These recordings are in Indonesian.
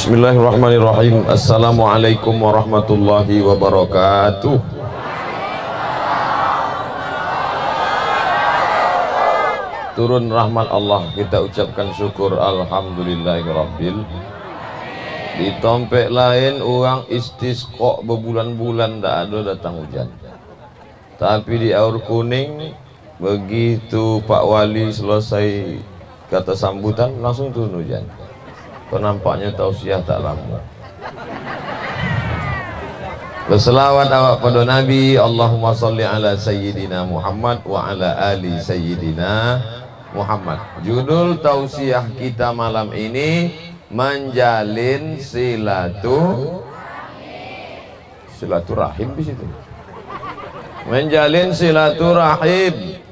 Bismillahirrahmanirrahim. Assalamualaikum warahmatullahi wabarakatuh. Turun rahmat Allah, kita ucapkan syukur alhamdulillahirabbil. Di tompek lain orang istisqa berbulan-bulan tak ada datang hujan. Tapi di Aur Kuning begitu Pak Wali selesai kata sambutan langsung turun hujan. Nampaknya tausiah tak lama. Berselawat awak pada Nabi. Allahumma salli ala Sayyidina Muhammad wa ala ali Sayyidina Muhammad. Judul tausiah kita malam ini menjalin silaturahim di situ. Menjalin silaturahim.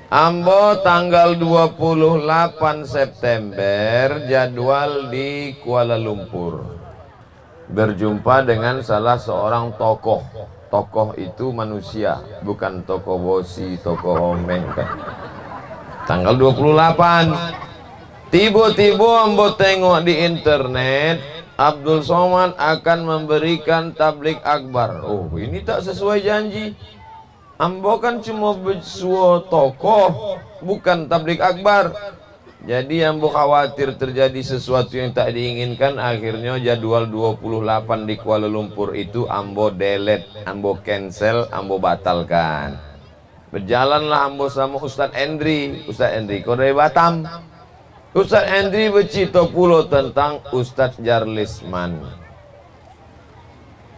Ambo tanggal 28 September jadwal di Kuala Lumpur berjumpa dengan salah seorang tokoh. Tokoh itu manusia, bukan tokoh bosi, tokoh omeng kan. Tanggal 28 tiba-tiba ambo tengok di internet Abdul Somad akan memberikan tablik akbar. Oh, ini tak sesuai janji. Ambo kan cuma bersua tokoh, bukan tablik akbar. Jadi ambo khawatir terjadi sesuatu yang tak diinginkan. Akhirnya jadwal 28 di Kuala Lumpur itu ambo delete, ambo cancel, ambo batalkan. Berjalanlah ambo sama Ustadz Endri. Ustadz Endri kau dari Batam. Ustadz Endri bercerita pula tentang Ustadz Jarlisman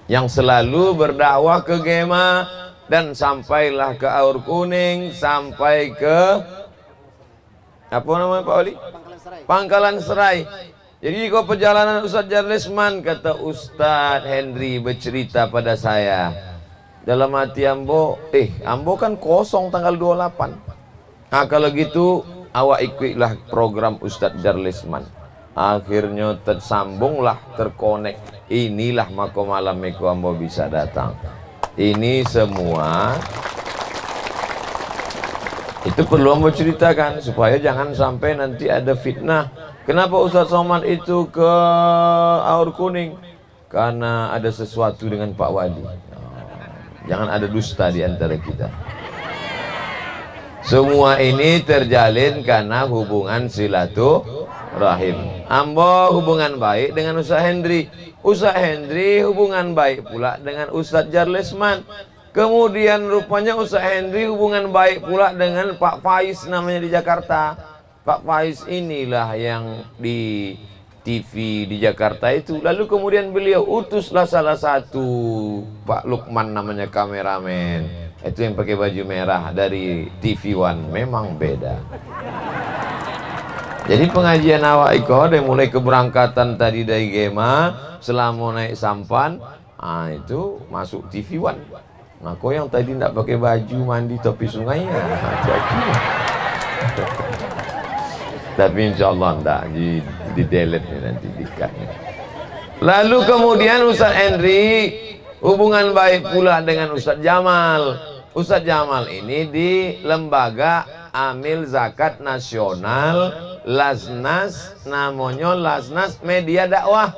yang selalu berdakwah ke Gema. Dan sampailah ke Aur Kuning, sampai ke apa namanya Pak Wali? Pangkalan Serai. Jadi kau perjalanan Ustadz Jarlisman, kata Ustadz Henry bercerita pada saya. Dalam hati ambo, ambo kan kosong tanggal 28. Nah kalau gitu awak ikutlah program Ustadz Jarlisman. Akhirnya tersambunglah, terkonek. Inilah maka malam itu ambo bisa datang. Ini semua itu perlu ambo ceritakan supaya jangan sampai nanti ada fitnah. Kenapa Ustadz Somad itu ke Aur Kuning? Karena ada sesuatu dengan Pak Wali. Jangan ada dusta di antara kita. Semua ini terjalin karena hubungan silaturahim. Ambo hubungan baik dengan Ustadz Hendri. Ustadz Hendri hubungan baik pula dengan Ustadz Jarlisman. Kemudian rupanya Ustadz Hendri hubungan baik pula dengan Pak Faiz namanya di Jakarta. Pak Faiz inilah yang di TV di Jakarta itu. Lalu kemudian beliau utuslah salah satu Pak Lukman namanya kameramen. Itu yang pakai baju merah dari TV One. Memang beda. Jadi pengajian awak iko dari mulai keberangkatan tadi dari Gema selama naik sampan, itu masuk TV One. Nah, kau yang tadi tidak pakai baju mandi topi sungai ya, tapi insya Allah tidak di delete nanti dikat. Lalu kemudian Ustadz Henry hubungan baik pula dengan Ustadz Jamal. Ustadz Jamal ini di lembaga Amil Zakat Nasional Lasnas, namanya Lasnas Media Dakwah.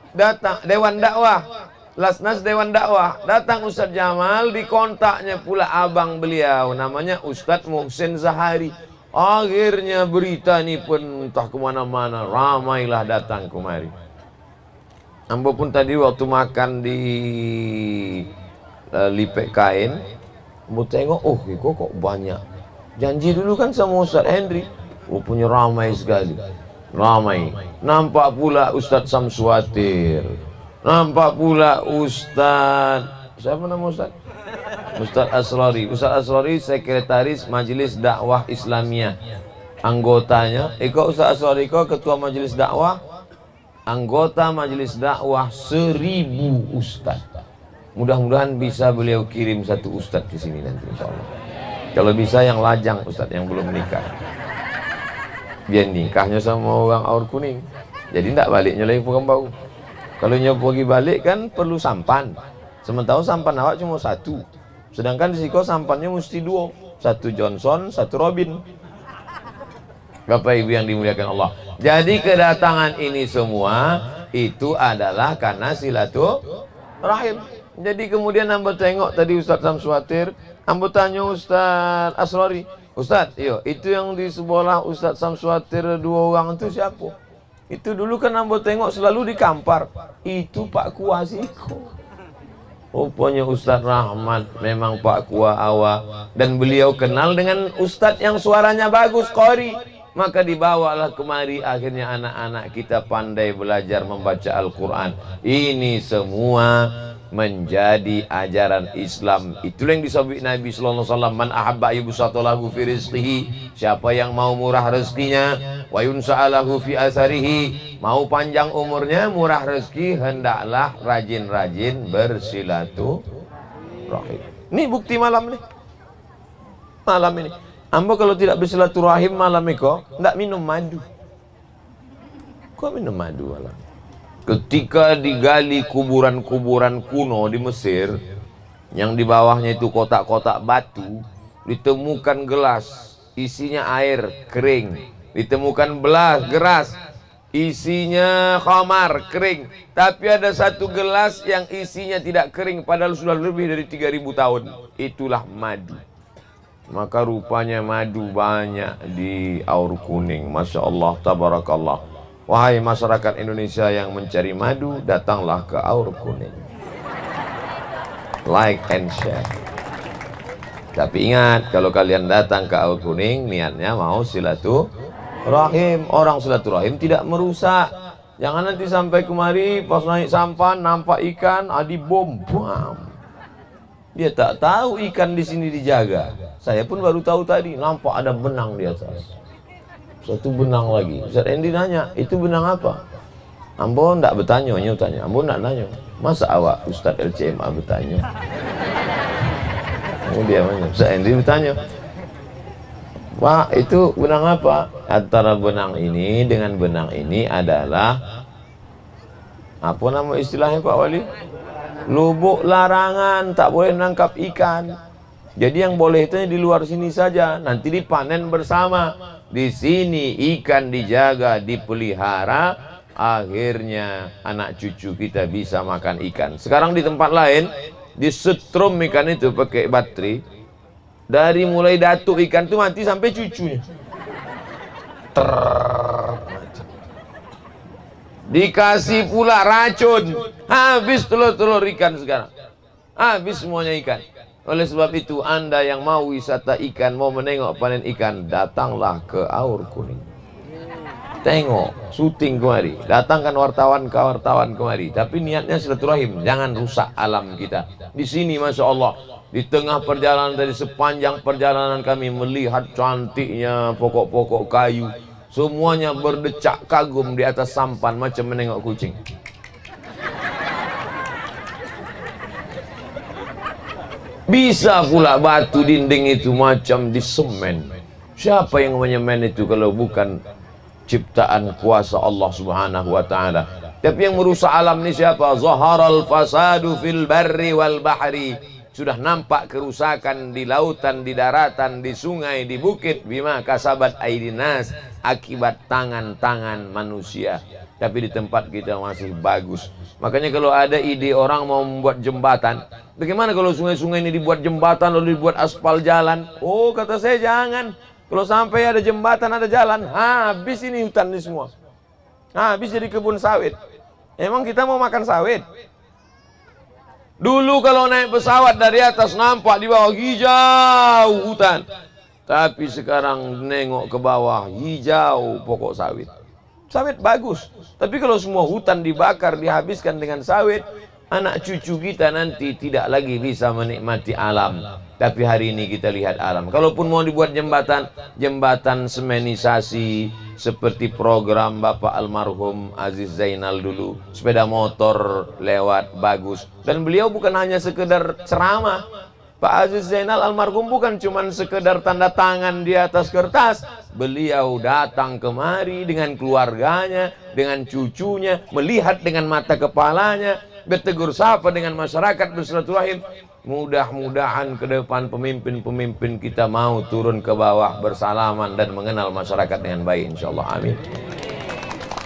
Datang Dewan Dakwah, Lasnas Dewan Dakwah. Datang Ustadz Jamal, dikontaknya pula abang beliau namanya Ustadz Muhsin Zahari. Akhirnya berita ini pun entah kemana-mana, ramailah datang kemari. Ambo pun tadi waktu makan di Lipek Kain, ambo tengok, kok banyak. Janji dulu kan sama Ustadz Hendri. Punya ramai sekali. Ramai. Nampak pula Ustadz Samsuatir. Nampak pula Ustadz, siapa nama Ustadz? Ustadz Asrari. Ustadz Asrari sekretaris Majelis Dakwah Islamiyah. Anggotanya, Ustadz Asrari ketua Majelis Dakwah. Anggota Majelis Dakwah 1000 Ustadz. Mudah-mudahan bisa beliau kirim satu Ustadz ke sini nanti insyaallah. Kalau bisa yang lajang Ustadz yang belum nikah. Biar nikahnya sama orang Aur Kuning. Jadi tidak baliknya lagi Pulau Bau. Kalau pergi balik kan perlu sampan. Sementara sampan awak cuma satu. Sedangkan di Siko sampannya mesti 2. Satu Johnson, satu Robin. Bapak Ibu yang dimuliakan Allah. Jadi kedatangan ini semua itu adalah karena silaturahim. Jadi kemudian ambo tengok tadi Ustadz Samswatir, ambo tanya Ustadz Asrori, Ustadz, iyo, itu yang di sebelah Ustadz Samswatir 2 orang itu siapa? Itu dulu kan ambo tengok selalu di Kampar, itu Pak Kuasiko. Rupanya Ustadz Rahmat memang Pak Kua Awa, dan beliau kenal dengan Ustadz yang suaranya bagus, qori. Maka dibawalah kemari, akhirnya anak-anak kita pandai belajar membaca Al-Quran. Ini semua menjadi ajaran Islam. Itulah yang disebut Nabi sallallahu alaihi wasallam, man ahabba yubsatalahu fi rizqihi, siapa yang mau murah rezekinya, wa yunsa'alahu fi asarihi, mau panjang umurnya, murah rezeki, hendaklah rajin-rajin bersilaturahim. Ini bukti malam nih. Malam ini ambo kalau tidak bersilaturahim malam ini kok enggak minum madu. Kok minum madu malam? Ketika digali kuburan-kuburan kuno di Mesir, yang di bawahnya itu kotak-kotak batu, ditemukan gelas isinya air kering, ditemukan gelas isinya khamar kering, tapi ada satu gelas yang isinya tidak kering padahal sudah lebih dari 3000 tahun. Itulah madu. Maka rupanya madu banyak di Aur Kuning. Masya Allah, tabarakallah. Wahai masyarakat Indonesia yang mencari madu, datanglah ke Aur Kuning. Like and share. Tapi ingat, kalau kalian datang ke Aur Kuning, niatnya mau silaturahim. Orang silaturahim tidak merusak. Jangan nanti sampai kemari, pas naik sampan, nampak ikan, adi bom, bam. Dia tak tahu ikan di sini dijaga. Saya pun baru tahu tadi, nampak ada benang di atas. Satu benang lagi. Ustaz Endi nanya, itu benang apa? Ambo ndak bertanya, nyu tanya. Ambo ndak nanya. Masa awak Ustaz LCMA bertanya? Kemudian mana? Ustaz Endi bertanya, Pak, itu benang apa? Antara benang ini dengan benang ini adalah apa nama istilahnya Pak Wali? Lubuk larangan, tak boleh menangkap ikan. Jadi yang boleh itu di luar sini saja, nanti dipanen bersama. Di sini ikan dijaga, dipelihara, akhirnya anak cucu kita bisa makan ikan. Sekarang di tempat lain, disetrum ikan itu pakai baterai. Dari mulai datuk ikan itu mati sampai cucunya. Dikasih pula racun, habis telur-telur ikan sekarang. Habis semuanya ikan. Oleh sebab itu, Anda yang mau wisata ikan, mau menengok panen ikan, datanglah ke Aur Kuning. Tengok, syuting kemari, datangkan wartawan kemari. Tapi niatnya silaturahim, jangan rusak alam kita. Di sini, Masya Allah, di tengah perjalanan, dari sepanjang perjalanan kami melihat cantiknya pokok-pokok kayu. Semuanya berdecak kagum di atas sampan, macam menengok kucing. Bisa pula batu dinding itu macam di semen. Siapa yang menyemen itu kalau bukan ciptaan kuasa Allah Subhanahu wa ta'ala? Tapi yang merusak alam ini siapa? Zaharal fasadu fil barri wal bahri. Sudah nampak kerusakan di lautan, di daratan, di sungai, di bukit. Bima kasabat aidinas, akibat tangan-tangan manusia. Tapi di tempat kita masih bagus. Makanya kalau ada ide orang mau membuat jembatan, bagaimana kalau sungai-sungai ini dibuat jembatan lalu dibuat aspal jalan? Oh, kata saya jangan. Kalau sampai ada jembatan, ada jalan, habis ini hutan ini semua. Habis jadi kebun sawit. Emang kita mau makan sawit? Dulu kalau naik pesawat dari atas nampak di bawah hijau hutan. Tapi sekarang nengok ke bawah hijau pokok sawit. Sawit bagus, tapi kalau semua hutan dibakar, dihabiskan dengan sawit, anak cucu kita nanti tidak lagi bisa menikmati alam. Tapi hari ini kita lihat alam. Kalaupun mau dibuat jembatan, jembatan semenisasi seperti program Bapak almarhum Aziz Zainal dulu, sepeda motor lewat bagus. Dan beliau bukan hanya sekedar ceramah. Pak Aziz Zainal almarhum bukan cuma sekedar tanda tangan di atas kertas. Beliau datang kemari dengan keluarganya, dengan cucunya, melihat dengan mata kepalanya, bertegur sapa dengan masyarakat, bersilaturahim. Mudah-mudahan ke depan pemimpin-pemimpin kita mau turun ke bawah, bersalaman dan mengenal masyarakat dengan baik, insyaallah. Amin.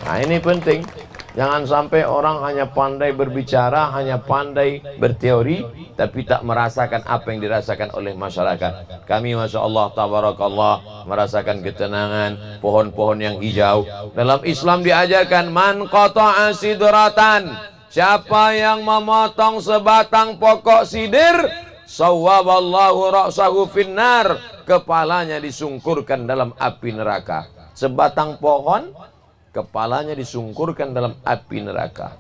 Nah, ini penting. Jangan sampai orang hanya pandai berbicara, hanya pandai berteori, tapi tak merasakan apa yang dirasakan oleh masyarakat. Kami Masya Allah, tabarakallah, merasakan ketenangan, pohon-pohon yang hijau. Dalam Islam diajarkan, man qata'a sidratan, siapa yang memotong sebatang pokok sidir, sawwaballahu ra'sahu finnar, kepalanya disungkurkan dalam api neraka. Sebatang pohon, kepalanya disungkurkan dalam api neraka.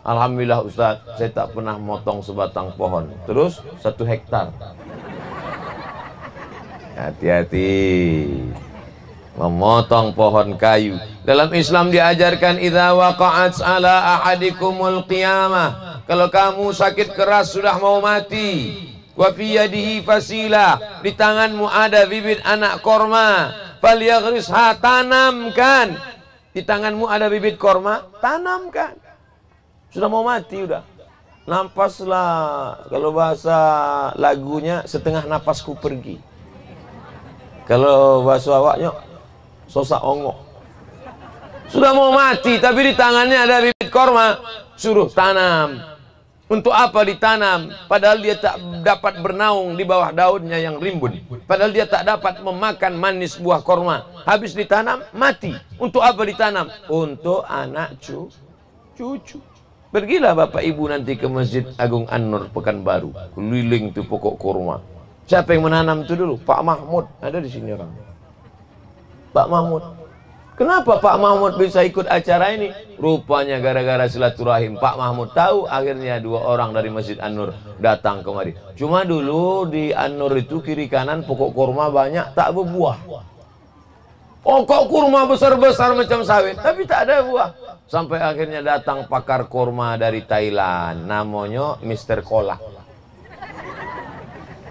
Alhamdulillah Ustaz, saya tak pernah motong sebatang pohon. Terus 1 hektar. Hati-hati memotong pohon kayu. Dalam Islam diajarkan, idza waqa'at ala ahadikumul qiyamah, kalau kamu sakit keras sudah mau mati, wa fi yadihi fasila, di tanganmu ada bibit anak korma, falyaghrisha, tanamkan. Di tanganmu ada bibit korma, tanamkan. Sudah mau mati udah. Nampaslah, kalau bahasa lagunya, setengah napasku pergi. Kalau bahasa awaknya, sosak ongok. Sudah mau mati, tapi di tangannya ada bibit korma, suruh tanam. Untuk apa ditanam? Padahal dia tak dapat bernaung di bawah daunnya yang rimbun. Padahal dia tak dapat memakan manis buah korma. Habis ditanam, mati. Untuk apa ditanam? Untuk anak cucu. Pergilah Bapak Ibu nanti ke Masjid Agung An-Nur Pekanbaru. Keliling tuh pokok korma. Siapa yang menanam itu dulu? Pak Mahmud. Ada di sini orang. Pak Mahmud. Kenapa Pak Mahmud bisa ikut acara ini? Rupanya gara-gara silaturahim. Pak Mahmud tahu, akhirnya 2 orang dari Masjid An-Nur datang kemari. Cuma dulu di An-Nur itu kiri kanan pokok kurma banyak, tak berbuah. Pokok kurma besar-besar macam sawit, tapi tak ada buah. Sampai akhirnya datang pakar kurma dari Thailand, namanya Mr. Kolak.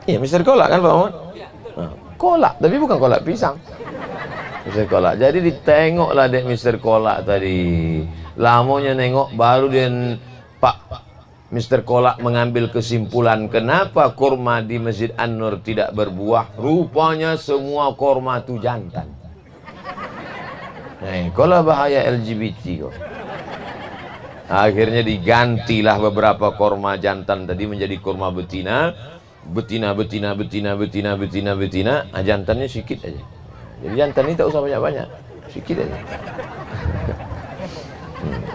Iya, Mr. Kolak kan Pak Mahmud? Nah, kolak, tapi bukan kolak pisang. Mr. Kolak. Jadi ditengoklah dek Mr. Kolak tadi. Lamanya nengok, baru dia Pak Mr. Kolak mengambil kesimpulan kenapa kurma di Masjid An-Nur tidak berbuah. Rupanya semua kurma itu jantan. Nah, kalau bahaya LGBT kok. Akhirnya digantilah beberapa kurma jantan tadi menjadi kurma betina. Betina. Nah, jantannya sedikit aja. Jadi jantan ini tak usah banyak-banyak, sedikit aja.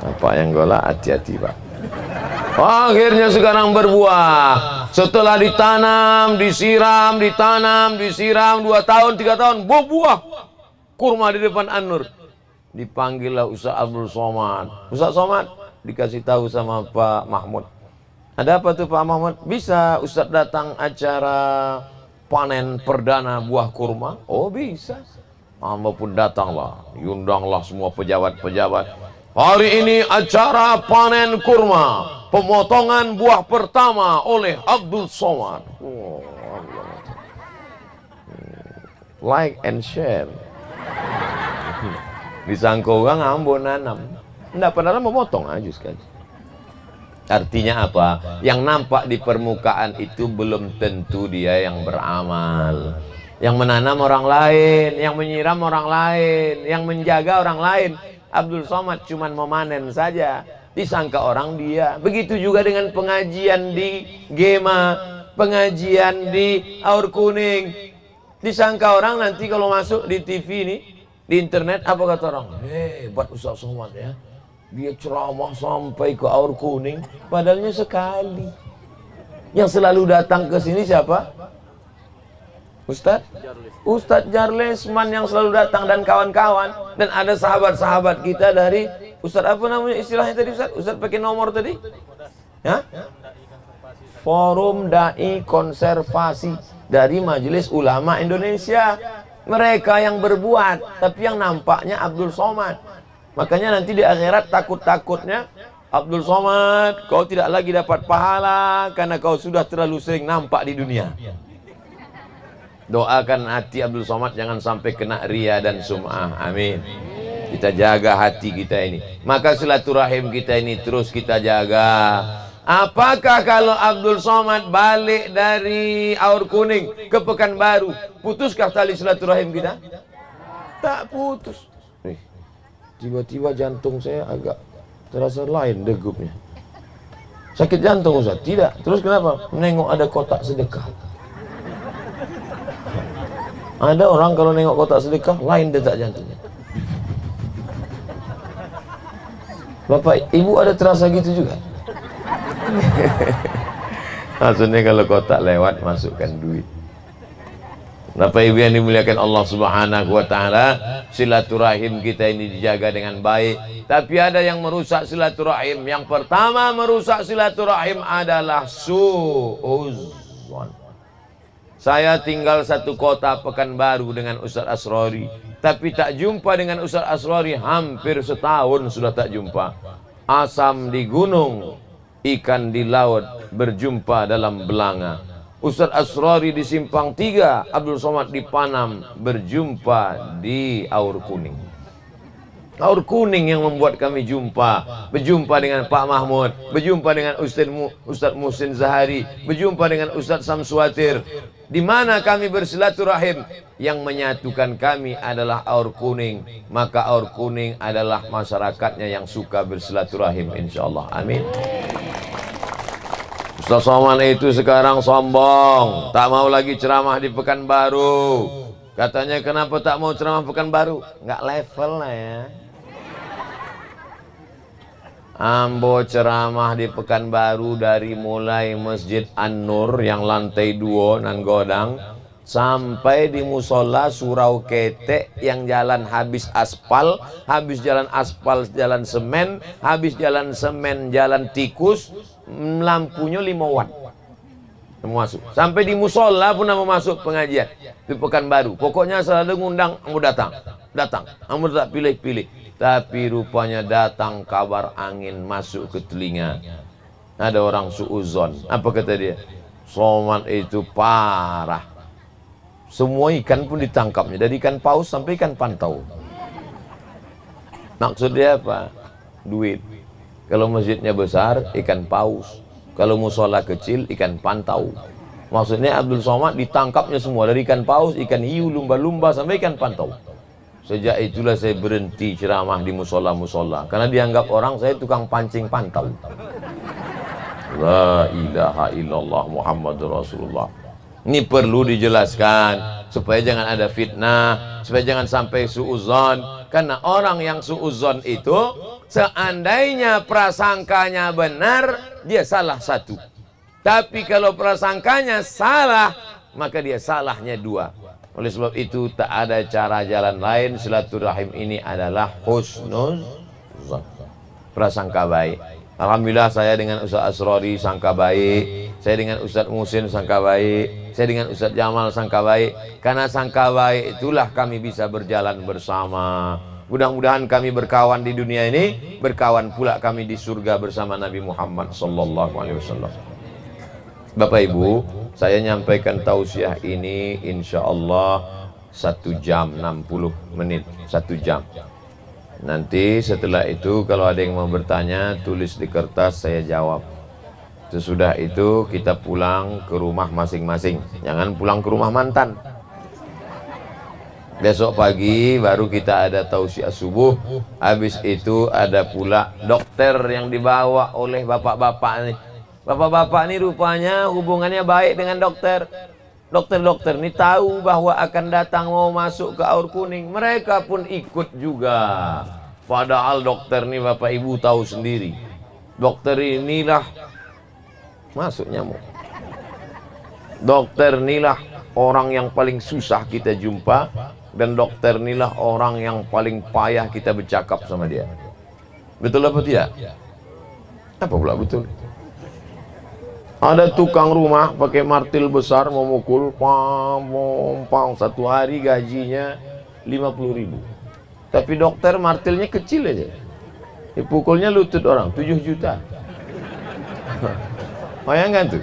Apa yang golak, hati-hati Pak. Akhirnya sekarang berbuah. Setelah ditanam, disiram, 2 tahun, 3 tahun, berbuah. Kurma di depan An-Nur. Dipanggillah Ustaz Abdul Somad. Ustaz Somad dikasih tahu sama Pak Mahmud. Ada apa tuh Pak Mahmud? Bisa Ustaz datang acara panen perdana buah kurma? Oh bisa. Hamba pun datanglah, diundanglah semua pejabat-pejabat. Hari ini acara panen kurma, pemotongan buah pertama oleh Abdul Somad. Oh, like and share. Disangka orang ambon nanam, enggak padahal memotong aja sekali. Artinya apa? Yang nampak di permukaan itu belum tentu dia yang beramal. Yang menanam orang lain, yang menyiram orang lain, yang menjaga orang lain. Abdul Somad cuman memanen saja, disangka orang dia. Begitu juga dengan pengajian di Gema, pengajian di Aur Kuning. Disangka orang nanti kalau masuk di TV ini, di internet, apa kata orang? Hebat Ustaz Somad ya. Dia ceramah sampai ke Aur Kuning, padahalnya sekali. Yang selalu datang ke sini siapa? Ustadz Jarlesman yang selalu datang dan kawan-kawan. Dan ada sahabat-sahabat kita dari Ustadz apa namanya istilahnya tadi Ustadz? Ustadz pakai nomor tadi? Ya? Forum Dai Konservasi dari Majelis Ulama Indonesia. Mereka yang berbuat, tapi yang nampaknya Abdul Somad. Makanya nanti di akhirat takut-takutnya Abdul Somad, kau tidak lagi dapat pahala karena kau sudah terlalu sering nampak di dunia. Doakan hati Abdul Somad jangan sampai kena ria dan sum'ah. Amin. Kita jaga hati kita ini. Maka silaturahim kita ini terus kita jaga. Apakah kalau Abdul Somad balik dari Aur Kuning ke Pekanbaru, putuskah tali silaturahim kita? Tak putus. Tiba-tiba jantung saya agak terasa lain degupnya. Sakit jantung Ustaz? Tidak. Terus kenapa? Nengok ada kotak sedekah. Ada orang kalau nengok kotak sedekah lain detak jantungnya. Bapak Ibu ada terasa gitu juga? Maksudnya kalau kotak lewat masukkan duit. Bapak Ibu yang dimuliakan Allah Subhanahu wa taala, silaturahim kita ini dijaga dengan baik. Tapi ada yang merusak silaturahim. Yang pertama merusak silaturahim adalah su'uzzon. Saya tinggal satu kota Pekanbaru dengan Ustaz Asrori, tapi tak jumpa dengan Ustaz Asrori hampir setahun sudah tak jumpa. Asam di gunung, ikan di laut, berjumpa dalam belanga. Ustaz Asrori di Simpang 3, Abdul Somad di Panam, berjumpa di Aur Kuning. Aur Kuning yang membuat kami berjumpa dengan Pak Mahmud, berjumpa dengan Ustaz Muhsin Zahari, berjumpa dengan Ustaz Samsuatir. Di mana kami bersilaturahim? Yang menyatukan kami adalah Aur Kuning. Maka Aur Kuning adalah masyarakatnya yang suka bersilaturahim, insyaallah. Amin. Ustaz Somad itu sekarang sombong, tak mau lagi ceramah di Pekanbaru. Katanya kenapa tak mau ceramah Pekanbaru? Nggak level lah ya. Ambo ceramah di Pekanbaru dari mulai Masjid An-Nur yang lantai 2 nan godang sampai di musola Surau Ketek yang jalan habis aspal, habis jalan aspal jalan semen, habis jalan semen jalan tikus, lampunya 5 watt. Masuk. Sampai di musola pun mau masuk pengajian di Pekanbaru. Pokoknya selalu ngundang, kamu datang. Kamu tak pilih-pilih. Tapi rupanya datang kabar angin masuk ke telinga. Ada orang suuzon. Apa kata dia? Somad itu parah. Semua ikan pun ditangkapnya, dari ikan paus sampai ikan pantau. Maksudnya apa? Duit. Kalau masjidnya besar, ikan paus. Kalau musola kecil, ikan pantau. Maksudnya Abdul Somad ditangkapnya semua, dari ikan paus, ikan hiu, lumba-lumba sampai ikan pantau. Sejak itulah saya berhenti ceramah di musola-musola, karena dianggap orang saya tukang pancing pantau. La ilaha illallah Muhammadur Rasulullah. Ini perlu dijelaskan supaya jangan ada fitnah, supaya jangan sampai suuzon. Karena orang yang suuzon itu seandainya prasangkanya benar, dia salah satu. Tapi kalau prasangkanya salah, maka dia salahnya 2. Oleh sebab itu tak ada cara jalan lain. Silaturahim ini adalah husnul zon, prasangka baik. Alhamdulillah saya dengan Ustaz Asrori sangka baik, saya dengan Ustaz Muhsin sangka baik, saya dengan Ustaz Jamal sangka baik. Karena sangka baik itulah kami bisa berjalan bersama. Mudah-mudahan kami berkawan di dunia ini, berkawan pula kami di surga bersama Nabi Muhammad sallallahu alaihi wasallam. Bapak Ibu, saya nyampaikan tausiah ini insya Allah 1 jam 60 menit, 1 jam. Nanti setelah itu kalau ada yang mau bertanya, tulis di kertas, saya jawab. Sesudah itu kita pulang ke rumah masing-masing. Jangan pulang ke rumah mantan. Besok pagi baru kita ada tausiah subuh. Habis itu ada pula dokter yang dibawa oleh bapak-bapak nih. Bapak-bapak ini rupanya hubungannya baik dengan dokter. Dokter-dokter ini tahu bahwa akan datang mau masuk ke Aur Kuning. Mereka pun ikut juga. Padahal dokter ini Bapak Ibu tahu sendiri. Dokter inilah masuk nyamuk. Dokter inilah orang yang paling susah kita jumpa. Dan dokter inilah orang yang paling payah kita bercakap sama dia. Betul apa tidak? Apa pula betul? Ada tukang rumah pakai martil besar memukul pam, satu hari gajinya 50.000. Tapi dokter martilnya kecil aja. Dipukulnya lutut orang 7 juta. Bayangkan tuh.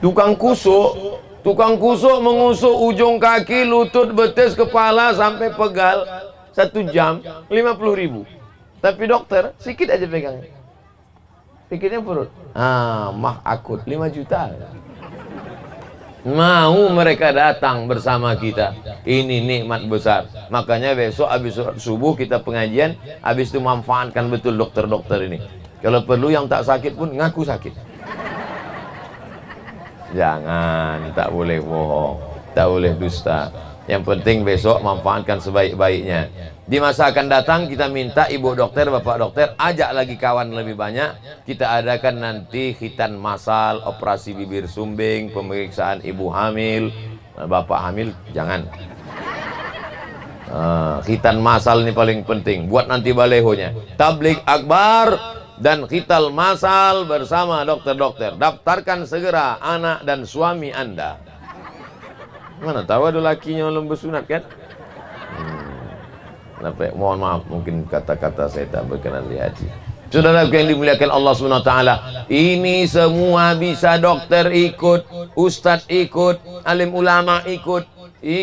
Tukang kusuk mengusuk ujung kaki, lutut, betis, kepala sampai pegal 1 jam 50.000. Tapi dokter sedikit aja pegangnya. Pikirnya perut. Mah akut 5 juta. Mau mereka datang bersama kita. Ini nikmat besar. Makanya besok habis subuh kita pengajian, habis itu manfaatkan betul dokter-dokter ini. Kalau perlu yang tak sakit pun ngaku sakit. Jangan, tak boleh bohong, tak boleh dusta. Yang penting besok manfaatkan sebaik-baiknya. Di masa akan datang kita minta ibu dokter, bapak dokter, ajak lagi kawan lebih banyak. Kita adakan nanti khitan massal, operasi bibir sumbing, pemeriksaan ibu hamil, bapak hamil jangan. Khitan massal ini paling penting. Buat nanti balehonya. Tabligh akbar dan khitan massal bersama dokter-dokter. Daftarkan segera anak dan suami Anda. Mana tahu ada lakinya belum bersunat kan? Mohon maaf, mungkin kata-kata saya tak berkenan di hati. Saudara yang dimuliakan Allah SWT, ini semua bisa dokter ikut, ustadz ikut, alim ulama ikut,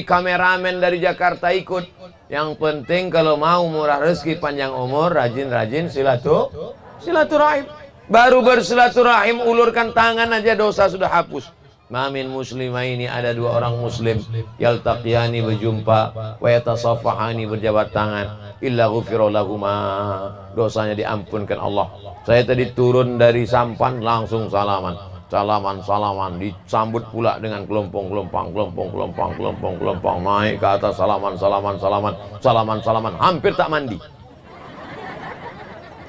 kameramen dari Jakarta ikut. Yang penting kalau mau murah rezeki panjang umur, rajin-rajin silaturahim. Baru bersilaturahim, ulurkan tangan aja dosa sudah hapus. Mamin muslimah ini ada dua orang muslim yaltaqiyani berjumpa wa yatasafahani berjabat tangan illa ghufira lahuma, dosanya diampunkan Allah. Saya tadi turun dari sampan langsung salaman disambut pula dengan kelompong-kelompong naik ke atas salaman hampir tak mandi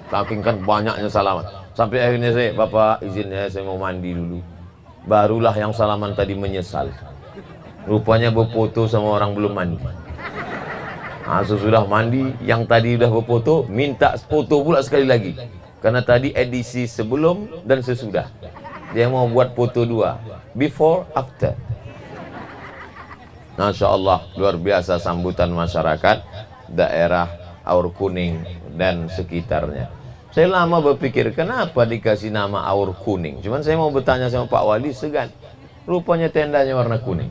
saking kan banyaknya salaman. Sampai akhirnya Bapak izin ya, saya mau mandi dulu. Barulah yang salaman tadi menyesal. Rupanya berfoto sama orang belum mandi. Sesudah mandi, yang tadi udah berfoto, minta foto pula sekali lagi. Karena tadi edisi sebelum dan sesudah. Dia mau buat foto dua, before, after. Masya Allah, luar biasa sambutan masyarakat daerah Aur Kuning dan sekitarnya. Saya lama berpikir kenapa dikasih nama Aur Kuning. Cuman saya mau bertanya sama Pak Wali, segan. Rupanya tendanya warna kuning.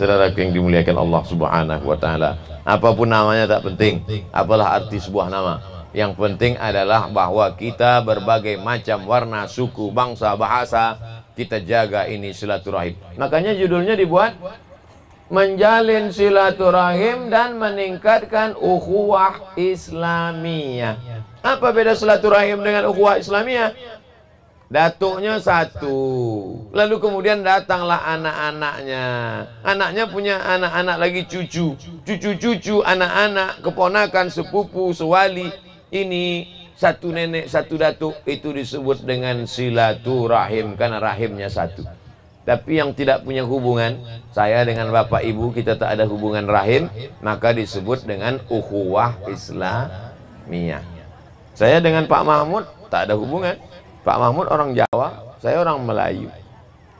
Saudara yang dimuliakan Allah Subhanahu wa taala, apapun namanya tak penting, apalah arti sebuah nama. Yang penting adalah bahwa kita berbagai macam warna, suku, bangsa, bahasa, kita jaga ini silaturahim. Makanya judulnya dibuat menjalin silaturahim dan meningkatkan ukhuwah Islamiyah. Apa beda silaturahim dengan ukhuwah Islamiyah? Datuknya satu, lalu kemudian datanglah anak-anaknya. Anaknya punya anak-anak lagi cucu, anak-anak, keponakan, sepupu, sewali. Ini satu nenek, satu datuk, itu disebut dengan silaturahim karena rahimnya satu. Tapi yang tidak punya hubungan, saya dengan bapak ibu kita tak ada hubungan rahim, maka disebut dengan ukhuwah Islamiyah. Saya dengan Pak Mahmud tak ada hubungan. Pak Mahmud orang Jawa, saya orang Melayu.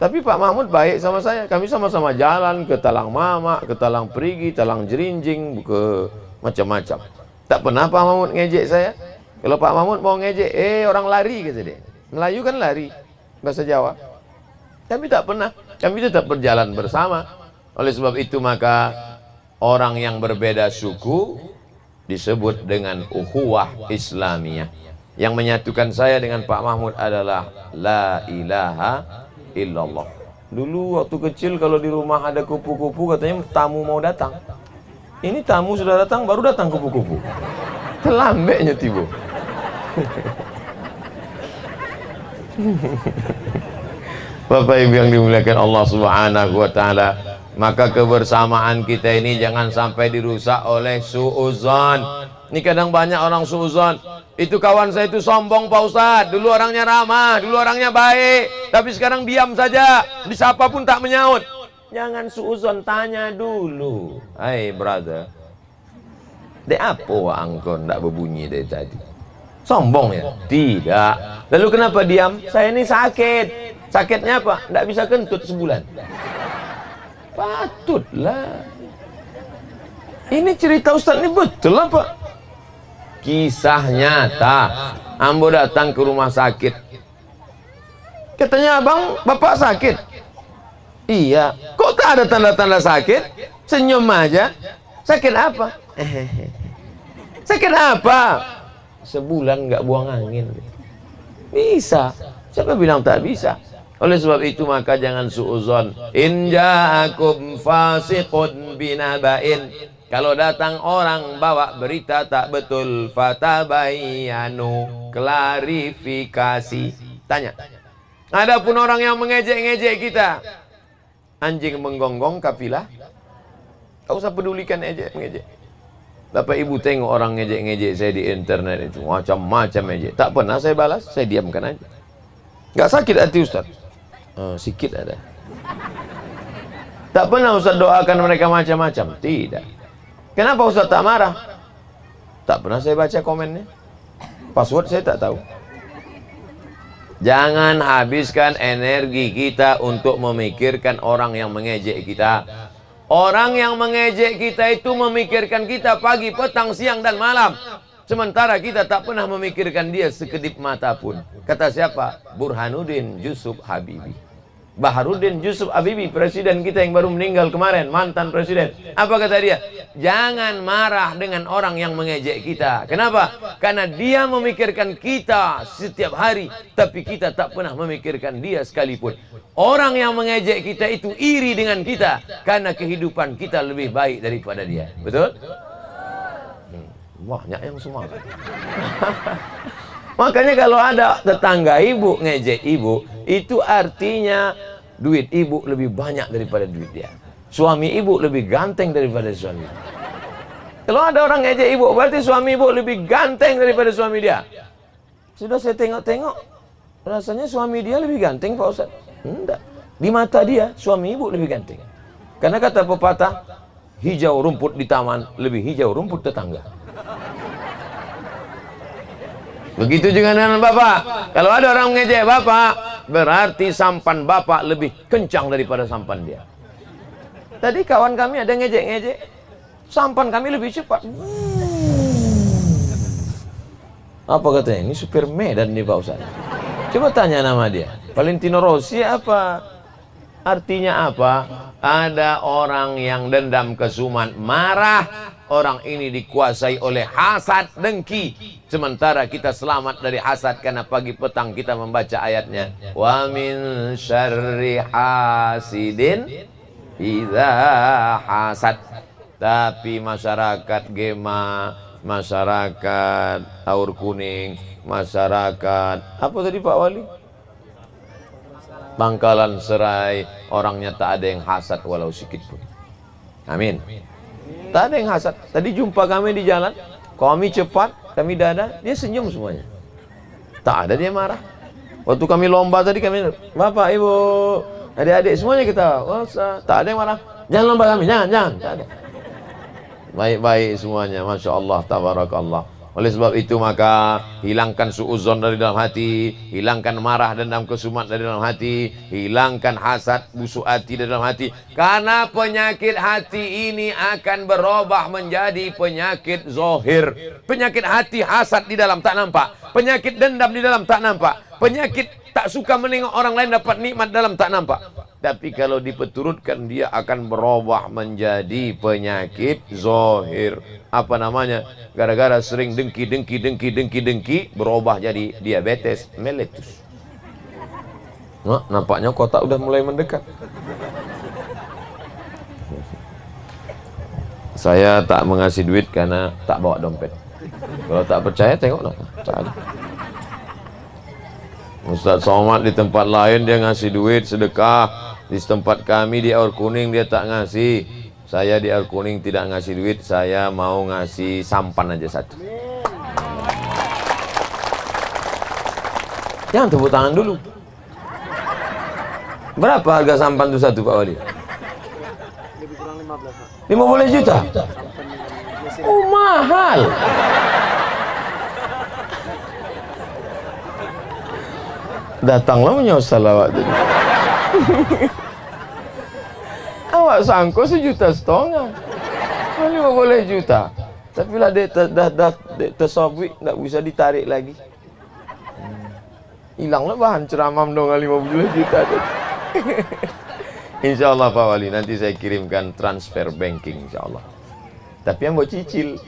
Tapi Pak Mahmud baik sama saya. Kami sama-sama jalan ke Talang Mama, ke Talang Perigi, Talang Jerinjing, ke macam-macam. Tak pernah Pak Mahmud ngejek saya. Kalau Pak Mahmud mau ngejek, orang lari kata dia. Melayu kan lari, bahasa Jawa. Kami tak pernah, kami tetap berjalan bersama. Oleh sebab itu maka orang yang berbeda suku disebut dengan ukhuwah Islamiyah. Yang menyatukan saya dengan Pak Mahmud adalah la ilaha illallah. Dulu waktu kecil kalau di rumah ada kupu-kupu katanya tamu mau datang. Ini tamu sudah datang, baru datang kupu-kupu. Terlambeknya tiba. Bapak Ibu yang dimuliakan Allah Subhanahu wa taala, maka kebersamaan kita ini jangan sampai dirusak oleh suudzon. Ini kadang banyak orang suudzon. Itu kawan saya itu sombong Pak Ustadz. Dulu orangnya ramah, dulu orangnya baik, tapi sekarang diam saja. Disapa pun tak menyaut. Jangan suudzon, tanya dulu. Hai brother, dek apa angkon tak berbunyi dari tadi? Sombong ya? Tidak. Lalu kenapa diam? Saya ini sakit. Sakitnya apa? Tidak bisa kentut sebulan. Patutlah. Ini cerita Ustadz ini betul apa? Kisah nyata. Ambo datang ke rumah sakit. Katanya, abang, bapak sakit? Iya. Kok tak ada tanda-tanda sakit? Senyum aja. Sakit apa? Sakit apa? Sebulan nggak buang angin. Bisa. Siapa bilang tak bisa? Oleh sebab itu maka jangan suudzon. In ja'akum fasiqun binaba'in, kalau datang orang bawa berita tak betul, fatabayyanu, klarifikasi. Tanya. Adapun orang yang mengejek-ngejek kita, anjing menggonggong kafilah, tak usah pedulikan ngejek. Bapak Ibu tengok orang ngejek-ngejek saya di internet itu, macam-macam ngejek. Tak pernah saya balas, saya diamkan aja. Gak sakit hati Ustaz? Sikit ada. Tak pernah Ustaz doakan mereka macam-macam? Tidak. Kenapa Ustaz tak marah? Tak pernah saya baca komennya. Password saya tak tahu. Jangan habiskan energi kita untuk memikirkan orang yang mengejek kita. Orang yang mengejek kita itu memikirkan kita pagi, petang, siang, dan malam. Sementara kita tak pernah memikirkan dia sekedip mata pun. Kata siapa? Burhanuddin Yusuf Habibie. Baharudin Yusuf Habibie, presiden kita yang baru meninggal kemarin, mantan presiden. Apa kata dia? Jangan marah dengan orang yang mengejek kita. Kenapa? Karena dia memikirkan kita setiap hari, tapi kita tak pernah memikirkan dia sekalipun. Orang yang mengejek kita itu iri dengan kita, karena kehidupan kita lebih baik daripada dia. Betul? Banyak yang semangat. Makanya kalau ada tetangga ibu ngejek ibu, itu artinya duit ibu lebih banyak daripada duit dia. Suami ibu lebih ganteng daripada suami. Kalau ada orang ngejek ibu, berarti suami ibu lebih ganteng daripada suami dia. Sudah saya tengok-tengok, rasanya suami dia lebih ganteng Pak Ustaz. Enggak. Di mata dia, suami ibu lebih ganteng. Karena kata pepatah, hijau rumput di taman lebih hijau rumput tetangga. Begitu juga dengan bapak. Kalau ada orang mengejek bapak, berarti sampan bapak lebih kencang daripada sampan dia. Tadi kawan kami ada ngejek-ngejek, sampan kami lebih cepat. Apa katanya? Ini supir Medan nih Pak Ustaz. Coba tanya nama dia. Valentino Rossi apa? Artinya apa? Ada orang yang dendam kesumat, marah. Orang ini dikuasai oleh hasad, dengki. Sementara kita selamat dari hasad karena pagi petang kita membaca ayatnya. Wa min syarri hasidin idza hasad. Tapi masyarakat Gema, masyarakat Aur Kuning, masyarakat apa tadi Pak Wali? Bangkalan Serai, orangnya tak ada yang hasad walau sedikit pun. Amin. Tak ada yang hasad. Tadi jumpa kami di jalan, kami cepat, kami dada, dia senyum semuanya. Tak ada dia marah. Waktu kami lomba tadi kami, Bapak, Ibu, adik-adik semuanya kita, tak ada yang marah. Jangan lomba kami, jangan, tak ada. Baik-baik semuanya, Masya Allah, tabarakallah. Oleh sebab itu maka hilangkan suudzon dari dalam hati, hilangkan marah dendam kesumat dari dalam hati, hilangkan hasad busuk hati dari dalam hati. Karena penyakit hati ini akan berubah menjadi penyakit zohir. Penyakit hati hasad di dalam tak nampak, penyakit dendam di dalam tak nampak, penyakit tak suka menengok orang lain dapat nikmat dalam tak nampak. Tapi kalau dipeturutkan dia akan berubah menjadi penyakit zohir. Apa namanya? Gara-gara sering dengki berubah jadi diabetes mellitus. Nah, nampaknya kotak udah mulai mendekat. Saya tak mengasih duit karena tak bawa dompet. Kalau tak percaya tengoklah. Tak ada. Ustaz Somad di tempat lain dia ngasih duit sedekah. Di tempat kami di Aur Kuning dia tak ngasih. Saya di Aur Kuning tidak ngasih duit. Saya mau ngasih sampan aja satu. Jangan tepuk tangan dulu. Berapa harga sampan itu satu Pak Wali? Lebih kurang 15 juta. Oh mahal. Datanglah menyosal awak tadi. Awak sangko 1,5 juta. 50 juta. Tapi lah dia dah tersabit, tak bisa ditarik lagi. Hilanglah bahan ceramah dengan 50 juta tadi. InsyaAllah Pak Wali, nanti saya kirimkan transfer banking insyaAllah. Tapi yang buat cicil.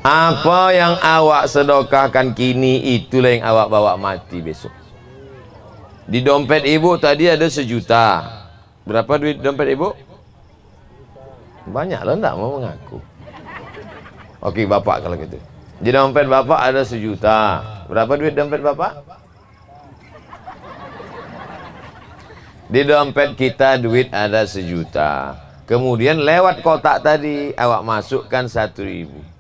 Apa yang awak sedekahkan kini, itulah yang awak bawa mati besok. Di dompet ibu tadi ada 1 juta. Berapa duit dompet ibu? Banyak lah, enggak mau mengaku. Oke bapak kalau gitu. Di dompet bapak ada 1 juta. Berapa duit dompet bapak? Di dompet kita duit ada 1 juta. Kemudian lewat kotak tadi awak masukkan 1.000.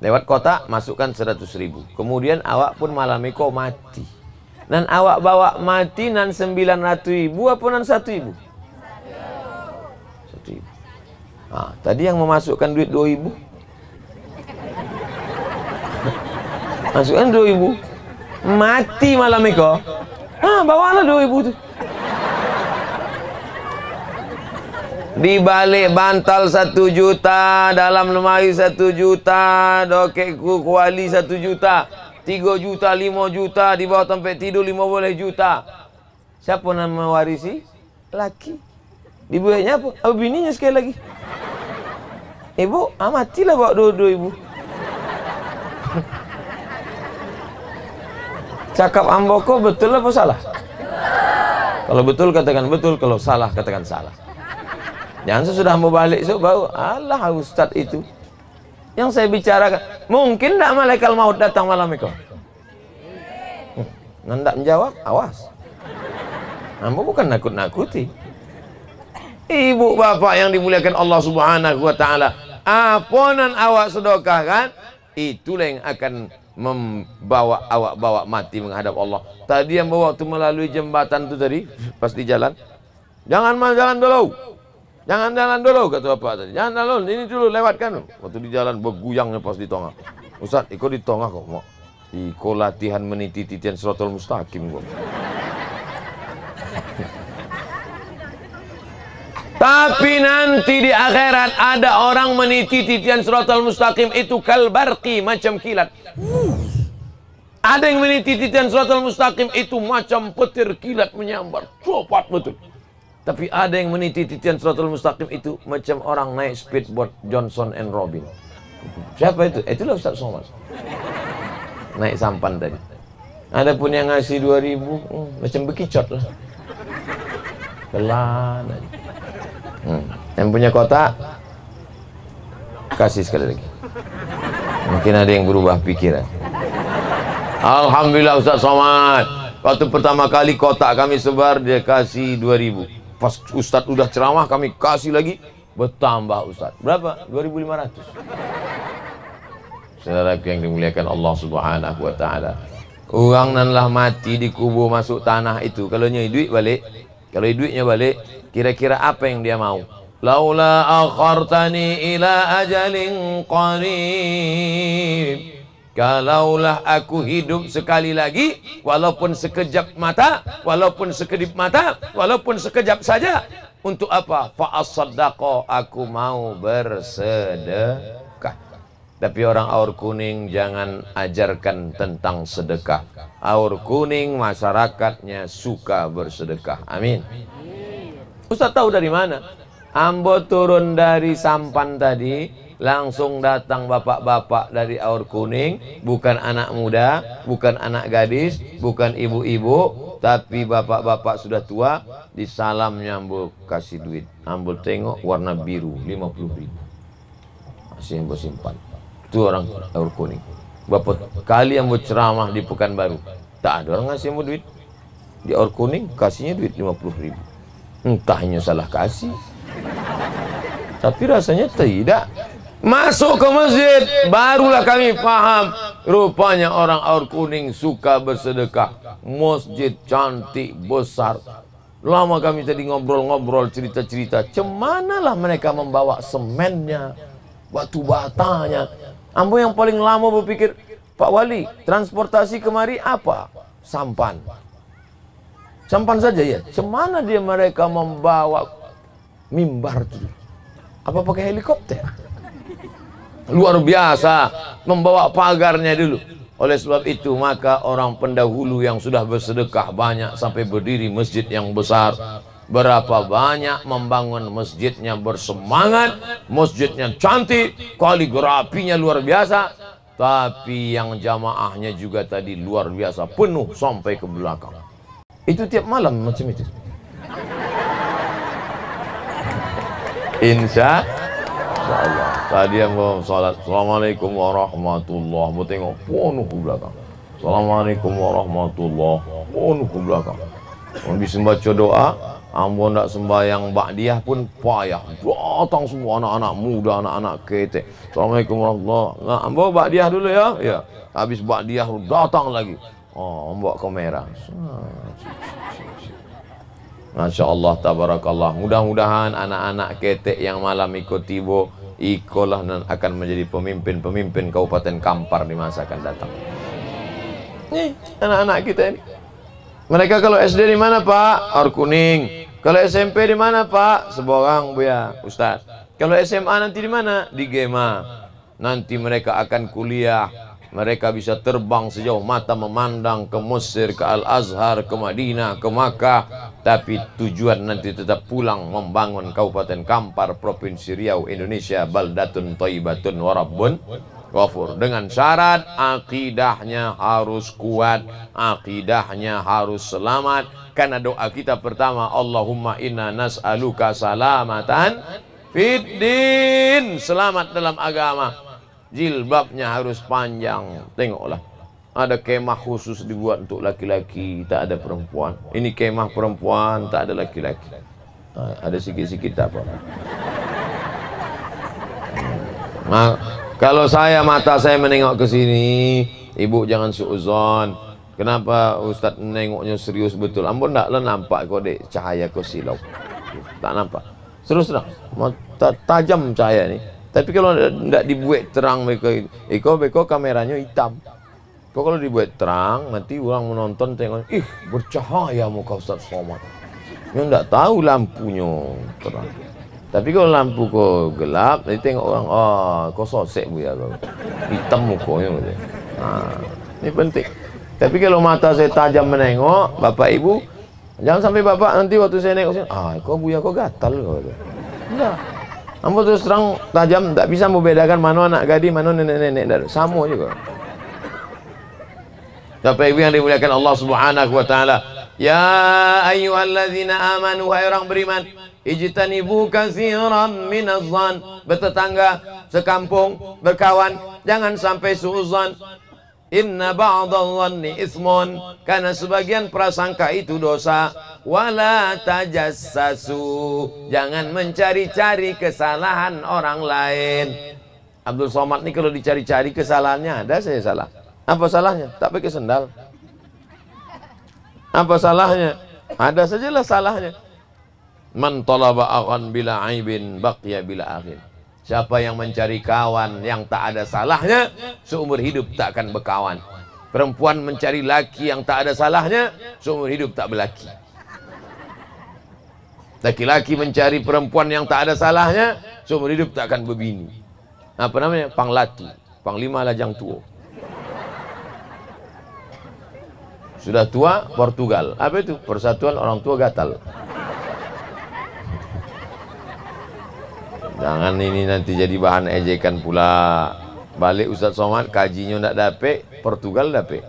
Lewat kotak masukkan 100.000. Kemudian awak pun malam itu mati. Dan awak bawa mati nan 900.000 apa nan 1.000? 1.000. Nah, tadi yang memasukkan duit 2.000. Masukkan 2.000. Mati malam itu. Bawalah 2.000 tu. Di balik bantal 1 juta, dalam lemari 1 juta, dokek kuali 1 juta, 3 juta, 5 juta, di bawah tempat tidur 15 juta. Siapa yang mewarisi? Laki. Dibuatnya apa? Apa bininya sekali lagi? Ibu, matilah bawa 2 ibu. Cakap amboko betul apa salah? Kalau betul katakan betul, kalau salah katakan salah. Jangan sesudah mau balik so baru Allah ustaz itu. Yang saya bicarakan, mungkin tidak malaikat maut datang malam itu? Tidak menjawab, awas. Ambo bukan nakut-nakuti. Ibu bapak yang dimuliakan Allah Subhanahu wa taala, apa nan awak sedekahkan, itulah yang akan membawa awak bawa mati menghadap Allah. Tadi yang bawa waktu melalui jembatan itu tadi, pas di jalan, jangan jalan dulu. Jangan jalan dulu, kata bapak tadi. Jangan jalan, ini dulu lewatkan. Waktu di jalan berguyangnya pas di tengah. Ustaz, ikut di tengah kok, mau. Iko latihan meniti titian Shiratal Mustaqim kok. Tapi nanti di akhirat ada orang meniti titian Shiratal Mustaqim itu kalbarqi, macam kilat. Ada yang meniti titian Shiratal Mustaqim itu macam petir kilat menyambar. Cepat betul. Tapi ada yang meniti titian Shiratal Mustaqim itu macam orang naik speedboat Johnson and Robin. Siapa itu? Itulah Ustaz Somad. Naik sampan tadi. Ada pun yang ngasih 2.000, macam bekicot lah. Pelan aja. Yang punya kotak kasih sekali lagi. Mungkin ada yang berubah pikiran. Alhamdulillah Ustaz Somad. Waktu pertama kali kotak kami sebar dia kasih 2.000. Pas Ustaz udah ceramah kami kasih lagi, bertambah Ustaz. Berapa? 2.500. Saudara yang dimuliakan Allah Subhanahu wa taala. Orang nanlah mati dikubur masuk tanah itu, kalau duit balik, kalau duitnya balik, kira-kira apa yang dia mau? Laula akhartani ila ajalin qarib. Kalaulah aku hidup sekali lagi, walaupun sekejap mata, walaupun sekedip mata, walaupun sekejap saja, untuk apa? Fa'asaddaqa, aku mau bersedekah. Tapi orang aur kuning jangan ajarkan tentang sedekah. Aur kuning masyarakatnya suka bersedekah. Amin. Ustaz tahu dari mana? Ambo turun dari sampan tadi, langsung datang bapak-bapak dari aur kuning, bukan anak muda, bukan anak gadis, bukan ibu-ibu, tapi bapak-bapak sudah tua. Disalamnya ambo kasih duit. Ambo tengok warna biru 50.000. Masih ambo simpan. Itu orang aur kuning. Bapak kali ambo ceramah di Pekanbaru, tak ada orang ngasih ambo duit. Di aur kuning kasihnya duit 50.000. Entahnya salah kasih, tapi rasanya tidak. Masuk ke masjid, barulah kami paham, rupanya orang aur kuning suka bersedekah. Masjid cantik, besar. Lama kami tadi ngobrol-ngobrol, cerita-cerita, cemanalah mereka membawa semennya, batu batanya. Ambo yang paling lama berpikir, Pak Wali, transportasi kemari apa? Sampan. Sampan saja ya. Cemana dia mereka membawa mimbar itu? Apa pakai helikopter? Luar biasa, membawa pagarnya dulu. Oleh sebab itu maka orang pendahulu yang sudah bersedekah banyak sampai berdiri masjid yang besar, Berapa banyak membangun masjidnya bersemangat, masjidnya cantik, kaligrafinya luar biasa, tapi yang jamaahnya juga tadi luar biasa, penuh sampai ke belakang. Itu tiap malam macam itu. Insya Allah. Tadi yang mau salat, Assalamualaikum warahmatullahi, mau tengok penuh ke belakang. Assalamualaikum warahmatullahi, penuh ke belakang. Habis membaca doa, ambo nak sembahyang ba'diyah pun payah. Datang semua anak-anak muda, anak-anak ketek. Assalamualaikum warahmatullahi. Nah, ambo ba'diyah dulu ya. Ya. Habis ba'diyah datang lagi. Oh, ambo kamera. Masya Allah, tabarakallah. Mudah-mudahan anak-anak ketek yang malam ikut tibo, ikolah dan akan menjadi pemimpin-pemimpin Kabupaten Kampar di masa akan datang. Nih, anak-anak kita ini. Mereka kalau SD di mana Pak? Air Kuning. Kalau SMP di mana Pak? Seborang Buya, Ustaz. Kalau SMA nanti di mana? Di Gema. Nanti mereka akan kuliah. Mereka bisa terbang sejauh mata memandang ke Mesir, ke Al-Azhar, ke Madinah, ke Makkah. Tapi tujuan nanti tetap pulang membangun Kabupaten Kampar, Provinsi Riau, Indonesia. Baldatun thayyibatun wa rabbun ghafur. Dengan syarat akidahnya harus kuat, akidahnya harus selamat. Karena doa kita pertama, Allahumma inna nas'aluka salamatan fid din, selamat dalam agama. Jilbabnya harus panjang. Tengoklah, ada kemah khusus dibuat untuk laki-laki, tak ada perempuan. Ini kemah perempuan, tak ada laki-laki. Ada sikit-sikit tak apa. Nah, kalau mata saya menengok ke sini, ibu jangan suuzon. Kenapa Ustaz menengoknya serius betul? Ampun tak lah nampak kau dek cahaya kau silau. Tak nampak. Terus terang, tajam cahaya ni. Tapi kalau tidak dibuat terang mereka, beko kameranya hitam. Kau kalau dibuat terang, nanti orang menonton tengok, ih bercahaya muka Ustaz Somad. Yang tidak tahu lampunya terang. Tapi kalau lampu kau gelap, nanti tengok orang, kau sosek Buya kau. Hitam mukanya. Nah, ini penting. Tapi kalau mata saya tajam menengok, Bapak Ibu, jangan sampai Bapak nanti waktu saya nengok sini, kau Buya kau gatal kau. Enggak. Ambo terus terang tajam, tak bisa membedakan mana anak gadis, mana nenek-nenek. Sama juga. Bapak Ibu yang dimuliakan Allah Subhanahu wa taala. Ya ayyuhalladzina amanu, hai orang beriman, ijtanibu katsiran minadh-dhann, bertetangga, sekampung, berkawan, jangan sampai suudzon. Inna ba'dadh-dhanni itsmun, karena sebagian prasangka itu dosa. Wala tajassasu, jangan mencari-cari kesalahan orang lain. Abdul Somad ini kalau dicari-cari kesalahannya ada, saya salah. Apa salahnya? Tak pakai sendal. Apa salahnya? Ada sajalah salahnya. Man talaba akhan bila aibin baqiya bila akhin. Siapa yang mencari kawan yang tak ada salahnya, seumur hidup tak akan berkawan. Perempuan mencari laki yang tak ada salahnya, seumur hidup tak berlaki. Laki-laki mencari perempuan yang tak ada salahnya, seumur hidup tak akan berbini. Apa namanya? Panglatu, panglima lajang tua. Sudah tua, Portugal. Apa itu? Persatuan Orang Tua Gatal. Jangan ini nanti jadi bahan ejekan pula. Balik Ustaz Somad, kajinya tidak dapet, Portugal dapet.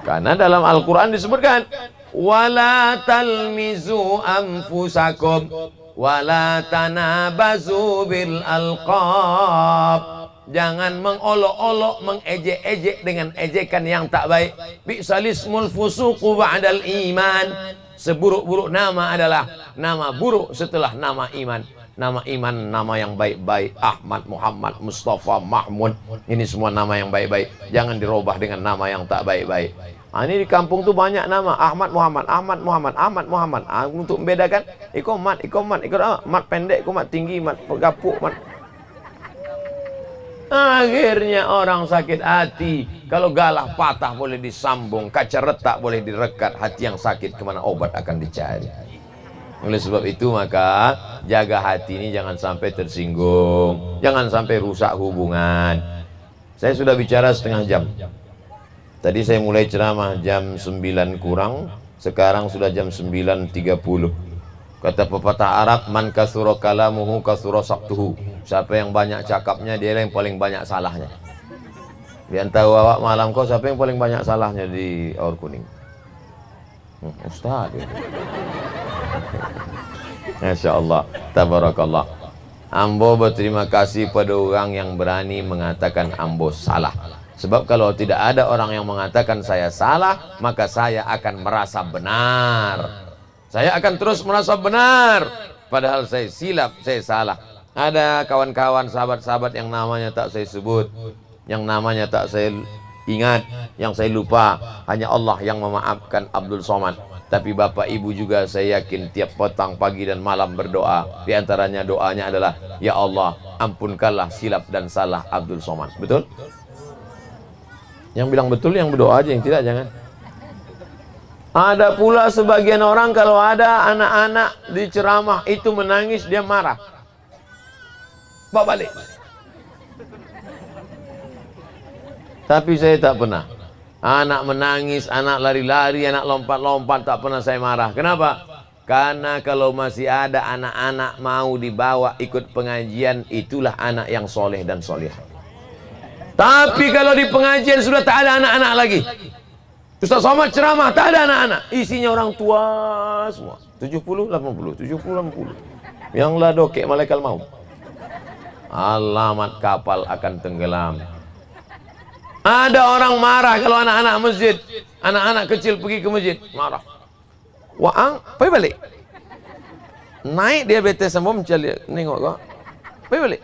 Karena dalam Al-Quran disebutkan, wala talmizu anfusakum wala tanabazu bil alqab. Jangan mengolok-olok, mengejek-ejek dengan ejekan yang tak baik. Bi'salismul fusuqu ba'dal iman. Seburuk-buruk nama adalah nama buruk setelah nama iman. Nama iman, nama yang baik-baik. Ahmad, Muhammad, Mustafa, Mahmud. Ini semua nama yang baik-baik. Jangan dirubah dengan nama yang tak baik-baik. Ini di kampung tuh banyak nama. Ahmad, Muhammad, Ahmad, Muhammad, Ahmad, Muhammad. Untuk membedakan, mat pendek, mat tinggi, mat pergapuk, mat. Akhirnya orang sakit hati. Kalau galah patah boleh disambung, kaca retak boleh direkat. Hati yang sakit kemana obat akan dicari. Oleh sebab itu maka jaga hati ini jangan sampai tersinggung, jangan sampai rusak hubungan. Saya sudah bicara setengah jam. Tadi saya mulai ceramah jam 9 kurang, sekarang sudah jam 9.30. Kata pepatah Arab, man kasura kalamuhu kasura saktuhu. Siapa yang banyak cakapnya, dia yang paling banyak salahnya. Di antara awak malam kau, siapa yang paling banyak salahnya di Aur Kuning? Ustaz. Masya Allah, tabarakallah. Ambo berterima kasih pada orang yang berani mengatakan ambo salah. Sebab kalau tidak ada orang yang mengatakan saya salah, maka saya akan merasa benar. Saya akan terus merasa benar, padahal saya silap, saya salah. Ada kawan-kawan, sahabat-sahabat yang namanya tak saya sebut, yang namanya tak saya ingat, yang saya lupa. Hanya Allah yang memaafkan Abdul Somad. Tapi bapak ibu juga saya yakin tiap petang, pagi dan malam berdoa. Di antaranya doanya adalah, ya Allah, ampunkanlah silap dan salah Abdul Somad. Betul? Yang bilang betul yang berdoa aja, yang tidak jangan. Ada pula sebagian orang kalau ada anak-anak di ceramah itu menangis, dia marah. Bawa balik. Tapi saya tak pernah. Anak menangis, anak lari-lari, anak lompat-lompat, tak pernah saya marah. Kenapa? Karena kalau masih ada anak-anak mau dibawa ikut pengajian, itulah anak yang soleh dan soleh. Tapi kalau di pengajian sudah tak ada anak-anak lagi, Ustaz Somad ceramah, tak ada anak-anak, isinya orang tua semua, 70, 80, 70, 80. Yang lah dokek malaikat maut. Alamat kapal akan tenggelam. Ada orang marah kalau anak-anak masjid, anak-anak kecil pergi ke masjid, marah. Waang, pergi balik. Naik diabetes semua mencari, nengok kok. Pergi balik.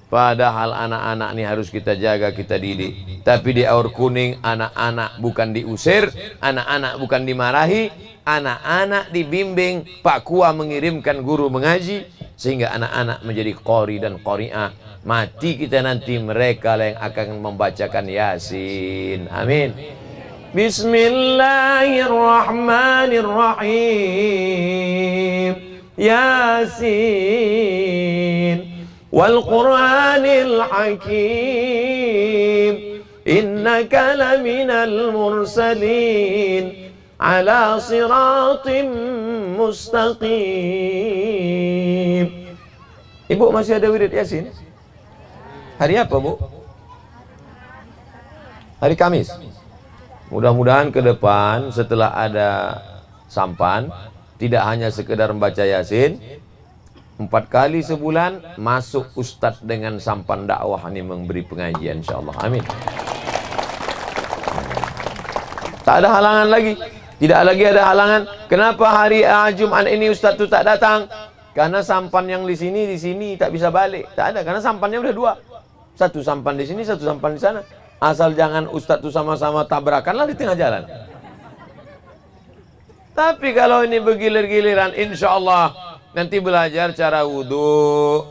Padahal anak-anak ini harus kita jaga, kita didik. Tapi di Aur Kuning, anak-anak bukan diusir, anak-anak bukan dimarahi, anak-anak dibimbing. Pak Kua mengirimkan guru mengaji, sehingga anak-anak menjadi qori dan qori'ah. Mati kita nanti, mereka yang akan membacakan Yasin. Amin. Bismillahirrahmanirrahim. Yasin wal Qur'anil Hakim, innaka laminal mursalin ala siratim mustaqim. Ibu masih ada wirid Yasin? Hari apa, Bu? Hari Kamis. Mudah-mudahan ke depan setelah ada sampan, tidak hanya sekedar membaca Yasin, 4 kali sebulan masuk ustadz dengan sampan dakwah ini memberi pengajian, insyaallah. Amin. Tak ada halangan lagi. Tidak lagi ada halangan. Kenapa hari Jumat ini ustadz itu tak datang? Karena sampan yang di sini tak bisa balik. Tak ada, karena sampannya udah 2. Satu sampan di sini, satu sampan di sana. Asal jangan ustadz itu sama-sama tabrakanlah di tengah jalan. Tapi kalau ini bergilir-giliran, insya Allah nanti belajar cara wudhu,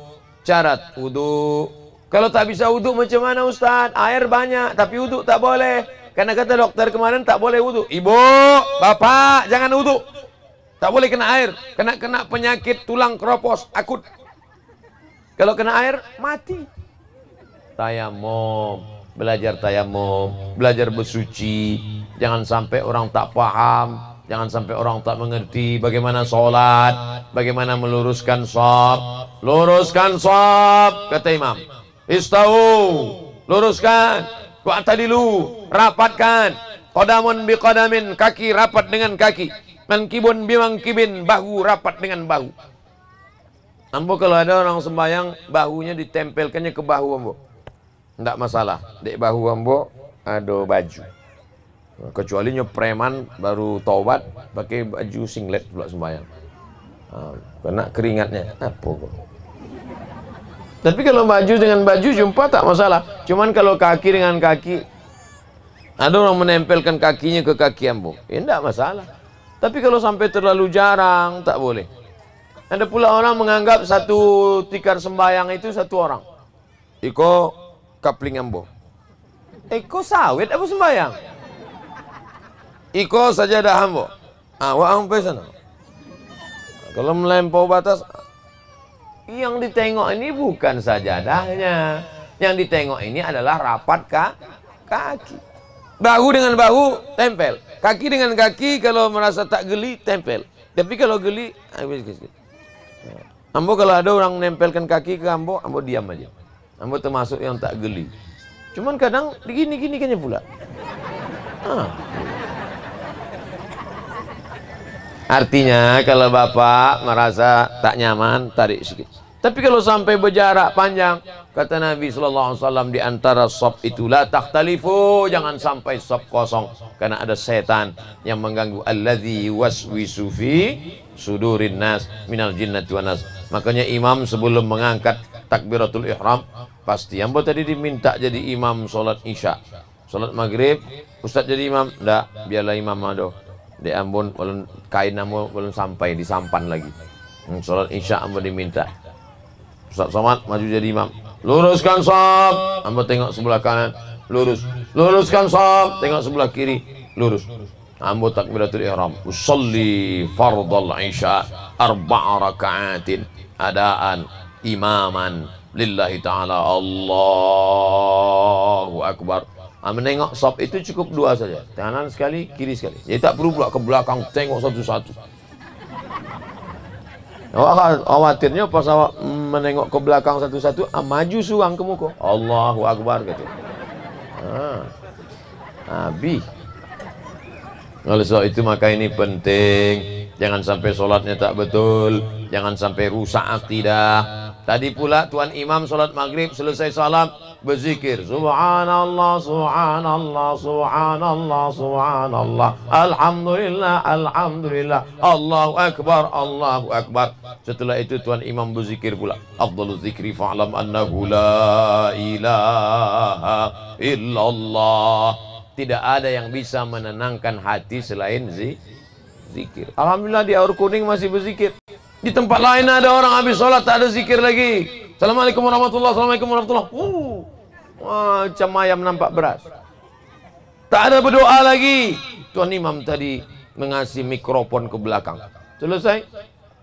syarat wudhu. Kalau tak bisa wudhu macam mana ustadz? Air banyak, tapi wudhu tak boleh. Karena kata dokter kemarin tak boleh wudhu. Ibu, bapak, jangan wudhu. Tak boleh kena air. Kena penyakit tulang keropos akut. Kalau kena air, mati. Tayamum, belajar tayamum, belajar bersuci. Jangan sampai orang tak paham, jangan sampai orang tak mengerti bagaimana sholat, bagaimana meluruskan shaf. Luruskan shaf, kata imam. Istau, luruskan. Wa'tadilu, rapatkan. Qadamun biqadamin, kaki rapat dengan kaki. Mankibun bimangkibin, bahu rapat dengan bahu. Ambo kalau ada orang sembahyang, bahunya ditempelkannya ke bahu ambo, tidak masalah. Dek bahu ambo ada baju. Kecuali preman baru taubat pakai baju singlet pula sembahyang. Kena keringatnya. Apa kok? Tapi kalau baju dengan baju jumpa tak masalah. Cuman kalau kaki dengan kaki, ada orang menempelkan kakinya ke kaki ambo, tidak masalah. Tapi kalau sampai terlalu jarang, tak boleh. Ada pula orang menganggap satu tikar sembahyang itu satu orang. Iko kapling ambo. Iko sawit apa sembahyang? Iko sajadah ambo. Wa sampai sana. Kalau melampaui batas, yang ditengok ini bukan sajadahnya. Yang ditengok ini adalah rapat kaki. Bahu dengan bahu tempel, kaki dengan kaki kalau merasa tak geli tempel. Tapi kalau geli, ambo kalau ada orang nempelkan kaki ke ambo diam aja. Ambo termasuk yang tak geli. Cuman kadang gini kayaknya pula. Artinya kalau bapak merasa tak nyaman, tarik sedikit. Tapi kalau sampai berjarak panjang, kata Nabi SAW, di antara shaf itu la takhtalifu, jangan sampai shaf kosong, karena ada setan yang mengganggu. Alladzi waswisu fi sudurin nas minal jinnati wan nas. Makanya imam sebelum mengangkat takbiratul ihram, pasti ambo tadi diminta jadi imam sholat isya, sholat maghrib, ustaz jadi imam, enggak, biarlah imam ado. Di Ambon belum kain ambo belum sampai disampan lagi. Sholat isya ambo diminta. Ustaz Somad maju jadi imam. Luruskan shaf, ambo tengok sebelah kanan, lurus. Luruskan shaf, tengok sebelah kiri, lurus. Ambo takbiratul ihram. Usolli fardal isya 4 rakaatin adaan imaman lillahi ta'ala. Allahu akbar. Menengok shaf itu cukup 2 saja, kanan sekali, kiri sekali. Jadi tak perlu pula ke belakang tengok satu-satu. Awak khawatirnya pas awak menengok ke belakang satu-satu, maju suang ke muka. Allahu akbar gitu. Habis. Oleh sebab itu maka ini penting, jangan sampai sholatnya tak betul, jangan sampai rusak akidah. Tadi pula tuan imam sholat maghrib selesai salam berzikir subhanallah subhanallah subhanallah subhanallah alhamdulillah alhamdulillah Allahu akbar Allahu akbar. Setelah itu tuan imam berzikir pula afdaluz zikri fa'lam annahu la ilaha illallah. Tidak ada yang bisa menenangkan hati selain zikir. Alhamdulillah di Aur Kuning masih berzikir. Di tempat lain ada orang habis sholat tak ada zikir lagi. Assalamualaikum warahmatullahi wabarakatuh. Assalamualaikum warahmatullahi wabarakatuh. Macam ayam nampak beras. Tak ada berdoa lagi. Tuan imam tadi mengasih mikrofon ke belakang. Selesai.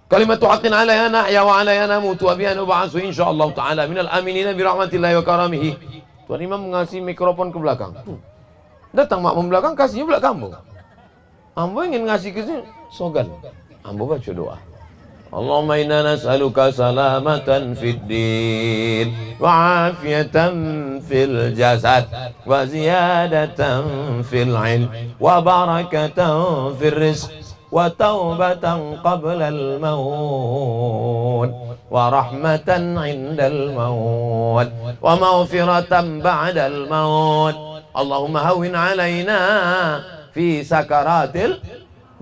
Kalimatu haqqin alayana ya wa alayana mutu wa bi'an uba'asu insyaallah ta'ala minal aminina birahmatillahi wa karamihi. Tuan imam mengasih mikrofon ke belakang. Datang makmum belakang kasihnya pula kamu. Ambo ingin ngasih ke sini sogan. Ambo baca doa. Allahumma inna nas'aluka salamatan fid din wa afiyatan fil jasad wa ziyadatan fil ilm wa barakatan fil rizq wa taubatan qabla al maut wa rahmatan 'indal maut wa maghfiratan ba'da al maut. Allahumma hawwin 'alaina fi sakaratil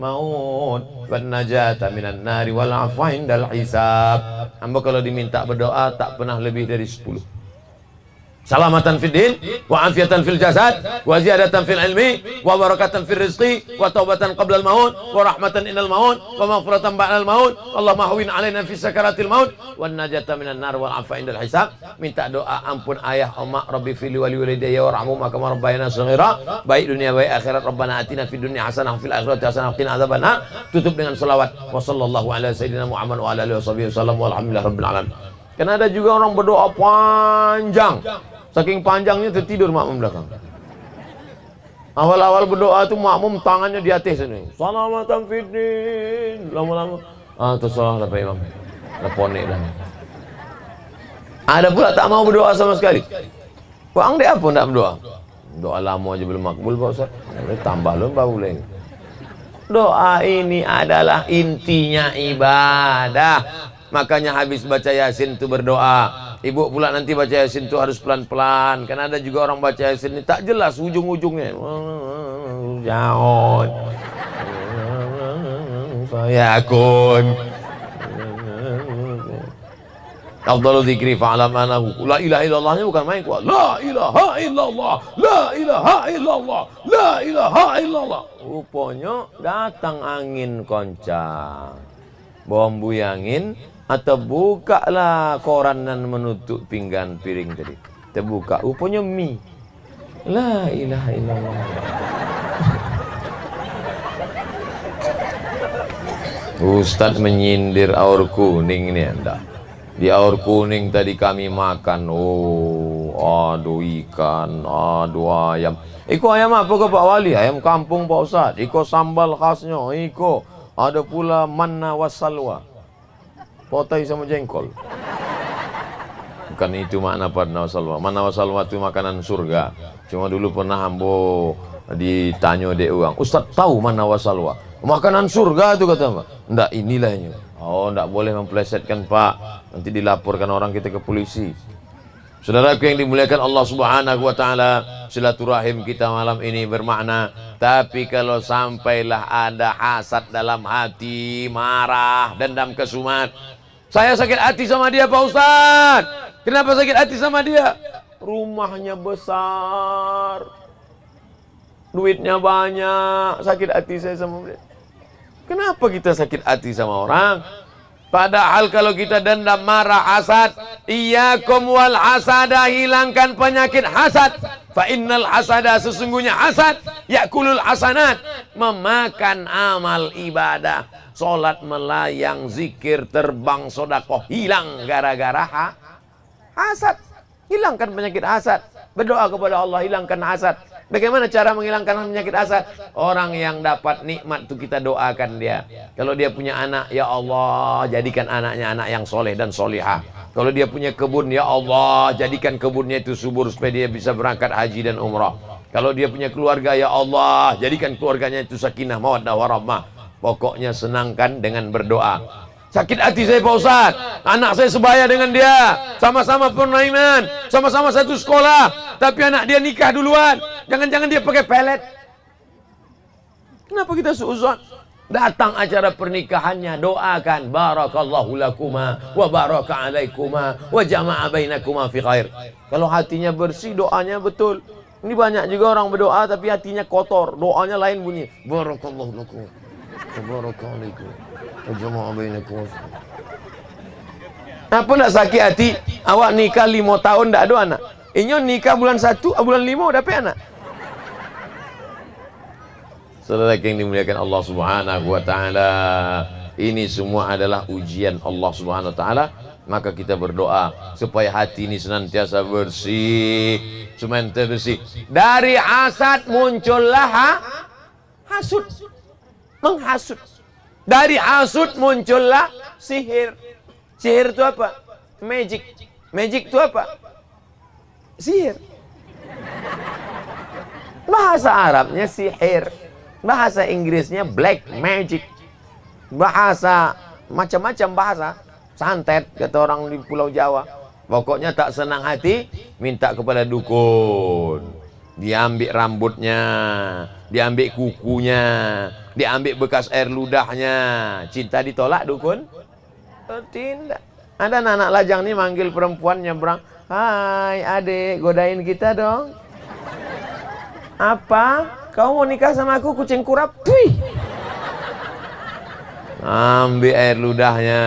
maut wan najata minan nari wal afwa indal hisab. Hamba kalau diminta berdoa tak pernah lebih dari 10. Salamatan fid din wa afiatan fil jasad wa ziyadatan fil ilmi wa barakatan fil rizqi wa taubatan qabla al maut wa rahmatan indal maut wa maghfiratan ba'da al maut. Allahumma hawwin 'alaina fi sakaratil maut wan najata minan nar wal afwa indal hisab. Minta doa ampun ayah, emak, rabbi fili wali walidayya warhamhuma kama rabbayana shaghira. Baik dunia baik akhirat. Rabbana atina fid dunya hasanah fil akhirati hasanah wa qina adzabannar. Tutup dengan selawat wa sallallahu ala sayyidina Muhammad wa ala alihi wasallam walhamdulillahi rabbil alamin. Karena ada juga orang berdoa panjang. Saking panjangnya tertidur makmum belakang. Awal-awal berdoa itu makmum tangannya di atas ini. Salamatan fiddin. Lama-lama tersalah lah Pak Imam. Leponek dah. Ada pula tak mau berdoa sama sekali. Bang dia apa nak berdoa? Doa lama aja belum makbul Pak Ustaz. Tambah lu bau lagi. Doa ini adalah intinya ibadah. Makanya habis baca Yasin itu berdoa. Ibu pula nanti baca Yasin itu harus pelan-pelan. Karena ada juga orang baca Yasin ini tak jelas ujung-ujungnya. Jauh. Saya akun. Afdalul zikri fa'lam anahu la ilaha illallahnya bukan main kuat. La ilaha illallah. La ilaha illallah. La ilaha illallah. Rupanya datang angin kencang. Bom buyangin. Atau bukalah koran dan menutup pinggan piring tadi. Terbuka, rupanya mie. La ilaha illallah. Ustaz menyindir Aur Kuning ini anda. Di Aur Kuning tadi kami makan. Aduh ikan, aduh ayam. Iko ayam apa ke Pak Wali? Ayam kampung Pak Ustaz. Iko sambal khasnya. Iko Ada pula manna wassalwa, potai sama jengkol. Bukan itu makna manna wassalwa. Manna wassalwa itu makanan surga. Cuma dulu pernah ambo ditanya dek orang, Ustaz tahu manna wassalwa? Makanan surga itu kata Mbak. Enggak, inilah ini. Oh, enggak boleh memplesetkan Pak. Nanti dilaporkan orang kita ke polisi. Saudaraku yang dimuliakan Allah Subhanahu wa taala, silaturahim kita malam ini bermakna, tapi kalau sampailah ada hasad dalam hati, marah, dendam kesumat. Saya sakit hati sama dia Pak Ustaz. Kenapa sakit hati sama dia? Rumahnya besar, duitnya banyak, sakit hati saya sama dia. Kenapa kita sakit hati sama orang? Padahal kalau kita dendam, marah, hasad, iyyakum wal hasada, hilangkan penyakit hasad. Fa innal hasada, sesungguhnya hasad, yakulul hasanat, memakan amal ibadah. Salat melayang, zikir terbang, sedekah hilang gara-gara hasad. Hilangkan penyakit hasad. Berdoa kepada Allah, hilangkan hasad. Bagaimana cara menghilangkan penyakit hasad? Orang yang dapat nikmat itu kita doakan dia. Kalau dia punya anak, ya Allah, jadikan anaknya anak yang soleh dan solihah. Kalau dia punya kebun, ya Allah, jadikan kebunnya itu subur supaya dia bisa berangkat haji dan umrah. Kalau dia punya keluarga, ya Allah, jadikan keluarganya itu sakinah, mawaddah, warahmah. Pokoknya senangkan dengan berdoa. Sakit hati saya Pak Ustaz, anak saya sebaya dengan dia, sama-sama pernaiman, sama-sama satu sekolah, tapi anak dia nikah duluan. Jangan-jangan dia pakai pelet. Kenapa kita suuzon? Datang acara pernikahannya, doakan barakallahu lakuma wa baraka alaikuma wa jama'a bainakuma fi khair. Kalau hatinya bersih, doanya betul. Ini banyak juga orang berdoa tapi hatinya kotor, doanya lain bunyi. Barakallahu lakum wa baraka alaikum. Apa nak sakit hati? Awak nikah 5 tahun tak ada anak. Inyo nikah bulan 1, bulan 5 dapat anak. Saudara yang dimuliakan Allah Subhanahu wa taala, ini semua adalah ujian Allah Subhanahu wa taala. Maka kita berdoa supaya hati ini senantiasa bersih, senantiasa bersih. Dari hasad muncullah hasud, menghasut. Dari hasud muncullah sihir. Sihir itu apa? Magic. Magic itu apa? Sihir. Bahasa Arabnya sihir, bahasa Inggrisnya black magic, bahasa macam-macam bahasa. Santet kata orang di Pulau Jawa. Pokoknya tak senang hati, minta kepada dukun. Diambil rambutnya, diambil kukunya, diambil bekas air ludahnya. Cinta ditolak dukun? Oh, tidak. Ada anak lajang nih manggil perempuan nyebrang. Hai adik, godain kita dong. Apa? Kau mau nikah sama aku kucing kurap? Wih. Ambil air ludahnya,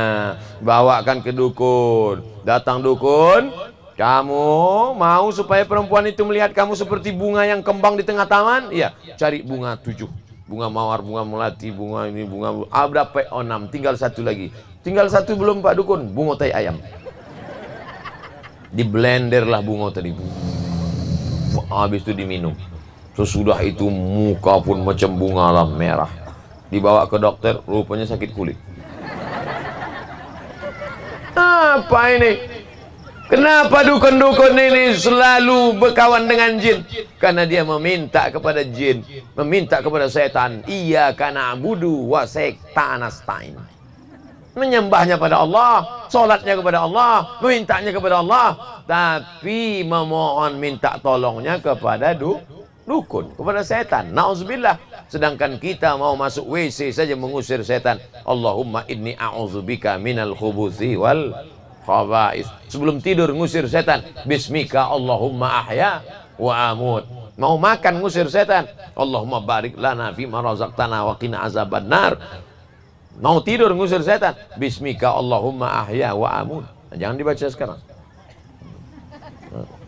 bawakan ke dukun. Datang dukun. Kamu mau supaya perempuan itu melihat kamu seperti bunga yang kembang di tengah taman? Iya, cari bunga 7. Bunga mawar, bunga melati, bunga ini, bunga berapa? 6, tinggal 1 lagi. Tinggal 1 belum Pak Dukun, bunga tai ayam. Di blender lah bunga tadi. Habis itu diminum. Sesudah itu muka pun macam bunga lah merah. Dibawa ke dokter, rupanya sakit kulit. Apa ini? Kenapa dukun-dukun ini selalu berkawan dengan jin? Karena dia meminta kepada jin, meminta kepada setan. Iyyaka na'budu wa iyyaka nasta'in. Menyembahnya pada Allah, solatnya kepada Allah, memintanya kepada Allah, tapi memohon minta tolongnya kepada dukun, kepada setan. Nauzubillah. Sedangkan kita mau masuk WC saja mengusir setan. Allahumma inni a'udzubika minal khubuthi wal khaba'is. Sebelum tidur ngusir setan, bismika Allahumma ahya wa amut. Mau makan ngusir setan, Allahumma barik lana fima razaqtana wa qina azaban nar. Mau tidur ngusir setan, bismika Allahumma ahya wa amut. Jangan dibaca sekarang.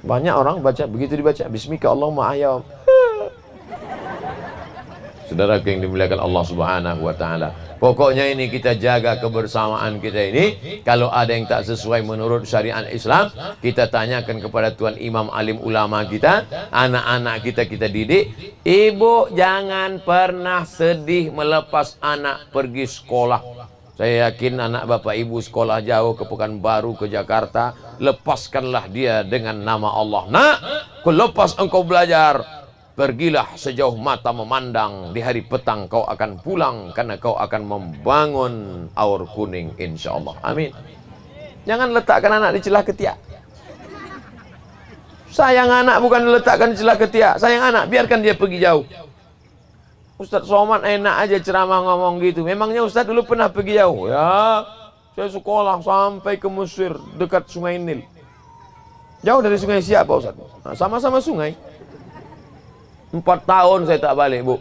Banyak orang baca begitu, dibaca bismika Allahumma ahya. Saudara yang dimuliakan Allah Subhanahu wa taala, Pokoknya ini kita jaga kebersamaan kita ini. Kalau ada yang tak sesuai menurut syariat Islam, kita tanyakan kepada Tuan Imam alim ulama kita. Anak-anak kita didik. Ibu jangan pernah sedih melepas anak pergi sekolah. Saya yakin anak bapak ibu sekolah jauh ke Pekanbaru, ke Jakarta. Lepaskanlah dia dengan nama Allah. Nak, lepas engkau belajar, pergilah sejauh mata memandang. Di hari petang kau akan pulang, karena kau akan membangun aur kuning, insya Allah. Amin. Jangan letakkan anak di celah ketiak. Sayang anak bukan diletakkan di celah ketiak. Sayang anak, biarkan dia pergi jauh. Ustaz Somad enak aja ceramah ngomong gitu. Memangnya Ustaz dulu pernah pergi jauh? Ya, saya sekolah sampai ke Mesir, dekat Sungai Nil. Jauh dari sungai siapa Ustaz? Nah, sama-sama sungai. 4 tahun saya tak balik, Bu.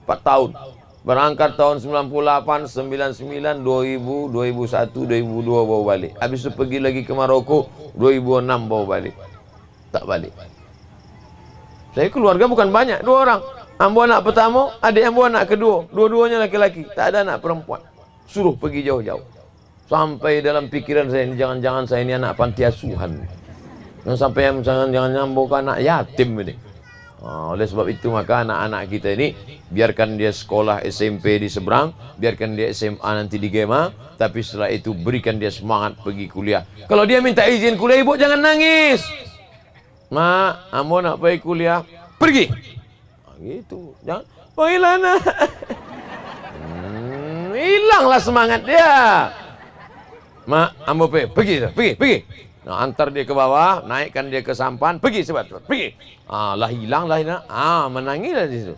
4 tahun. Berangkat tahun 98, 99, 2000, 2001, 2002 bawa balik. Habis itu pergi lagi ke Maroko, 2006 bawa balik. Tak balik. Saya keluarga bukan banyak, 2 orang. Ambo anak pertama, adik ambo anak kedua. Dua-duanya laki-laki, tak ada anak perempuan. Suruh pergi jauh-jauh. Sampai dalam pikiran saya ini, jangan-jangan saya ini anak panti asuhan. Sampai jangan nyambung ke anak yatim ini. Oleh sebab itu maka anak-anak kita ini biarkan dia sekolah SMP di seberang, biarkan dia SMA nanti di Gema, tapi setelah itu berikan dia semangat pergi kuliah. Kalau dia minta izin kuliah, ibu jangan nangis. Mak, ambo nak pergi kuliah, pergi. Gitu, jangan. Oh hilang, hilanglah semangat dia. Mak, ambo pergi. Nah, antar dia ke bawah, naikkan dia ke sampan, pergi cepat, pergi. Lah hilang. Menangis lah di situ.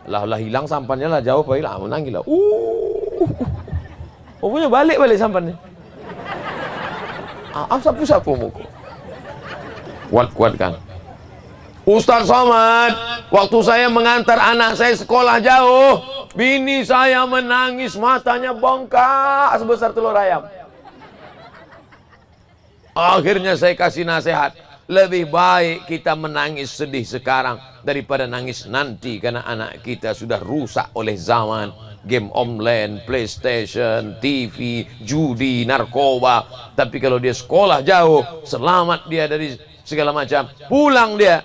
Lah hilang sampannya lah jauh, pergi lah, menangis lah. Punya balik sampannya. Sapu muka. Kuat-kuatkan. Ustaz Somad, waktu saya mengantar anak saya sekolah jauh, bini saya menangis, matanya bongkak sebesar telur ayam. Akhirnya saya kasih nasihat, lebih baik kita menangis sedih sekarang daripada nangis nanti, karena anak kita sudah rusak oleh zaman. Game online, PlayStation, TV, judi, narkoba. Tapi kalau dia sekolah jauh, selamat dia dari segala macam, pulang dia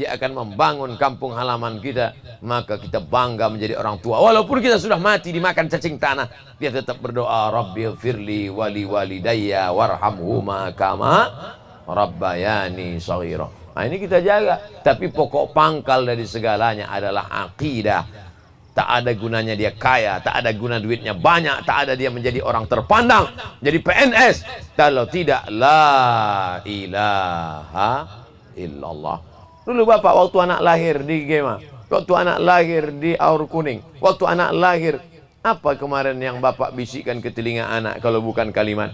akan membangun kampung halaman kita. Maka kita bangga menjadi orang tua. Walaupun kita sudah mati dimakan cacing tanah, dia tetap berdoa, Rabbighfirli wali walidayya warhamhuma kama rabbayani shaghira. Nah, ini kita jaga. Tapi pokok pangkal dari segalanya adalah akidah. Tak ada gunanya dia kaya, tak ada guna duitnya banyak, tak ada dia menjadi orang terpandang, jadi PNS, kalau tidak la ilaha illallah. Dulu bapak waktu anak lahir di Gema, waktu anak lahir di Aur Kuning, waktu anak lahir, apa kemarin yang bapak bisikkan ke telinga anak kalau bukan kalimat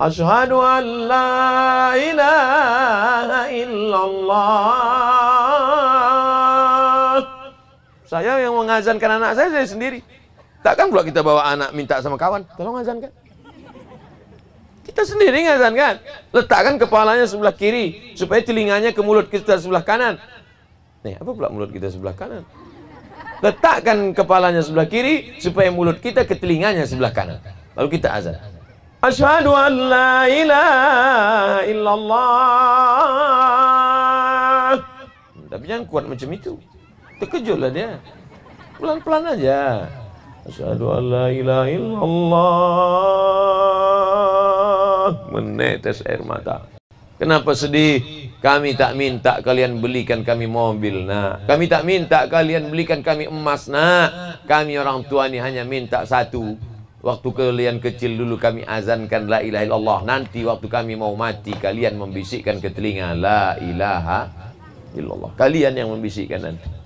Asyhadu an la ilaha illallah. Saya yang mengazankan anak saya sendiri. Takkan pula kita bawa anak minta sama kawan, tolong azankan. Kita sendiri ngazankan. Letakkan kepalanya sebelah kiri supaya telinganya ke mulut kita sebelah kanan. Nih, apa pula mulut kita sebelah kanan? Letakkan kepalanya sebelah kiri supaya mulut kita ke telinganya sebelah kanan. Lalu kita azan. Asyhadu an la ilaha illallah. Tapi jangan kuat macam itu. Terkejutlah dia. Pelan-pelan aja. Asyhadu an la ilaha illallah. Menetes air mata. Kenapa sedih? Kami tak minta kalian belikan kami mobil, nak. Kami tak minta kalian belikan kami emas, nak. Kami orang tua ni hanya minta satu. Waktu kalian kecil dulu kami azankan la ilaha illallah. Nanti waktu kami mau mati, kalian membisikkan ke telinga la ilaha illallah. Kalian yang membisikkan nanti.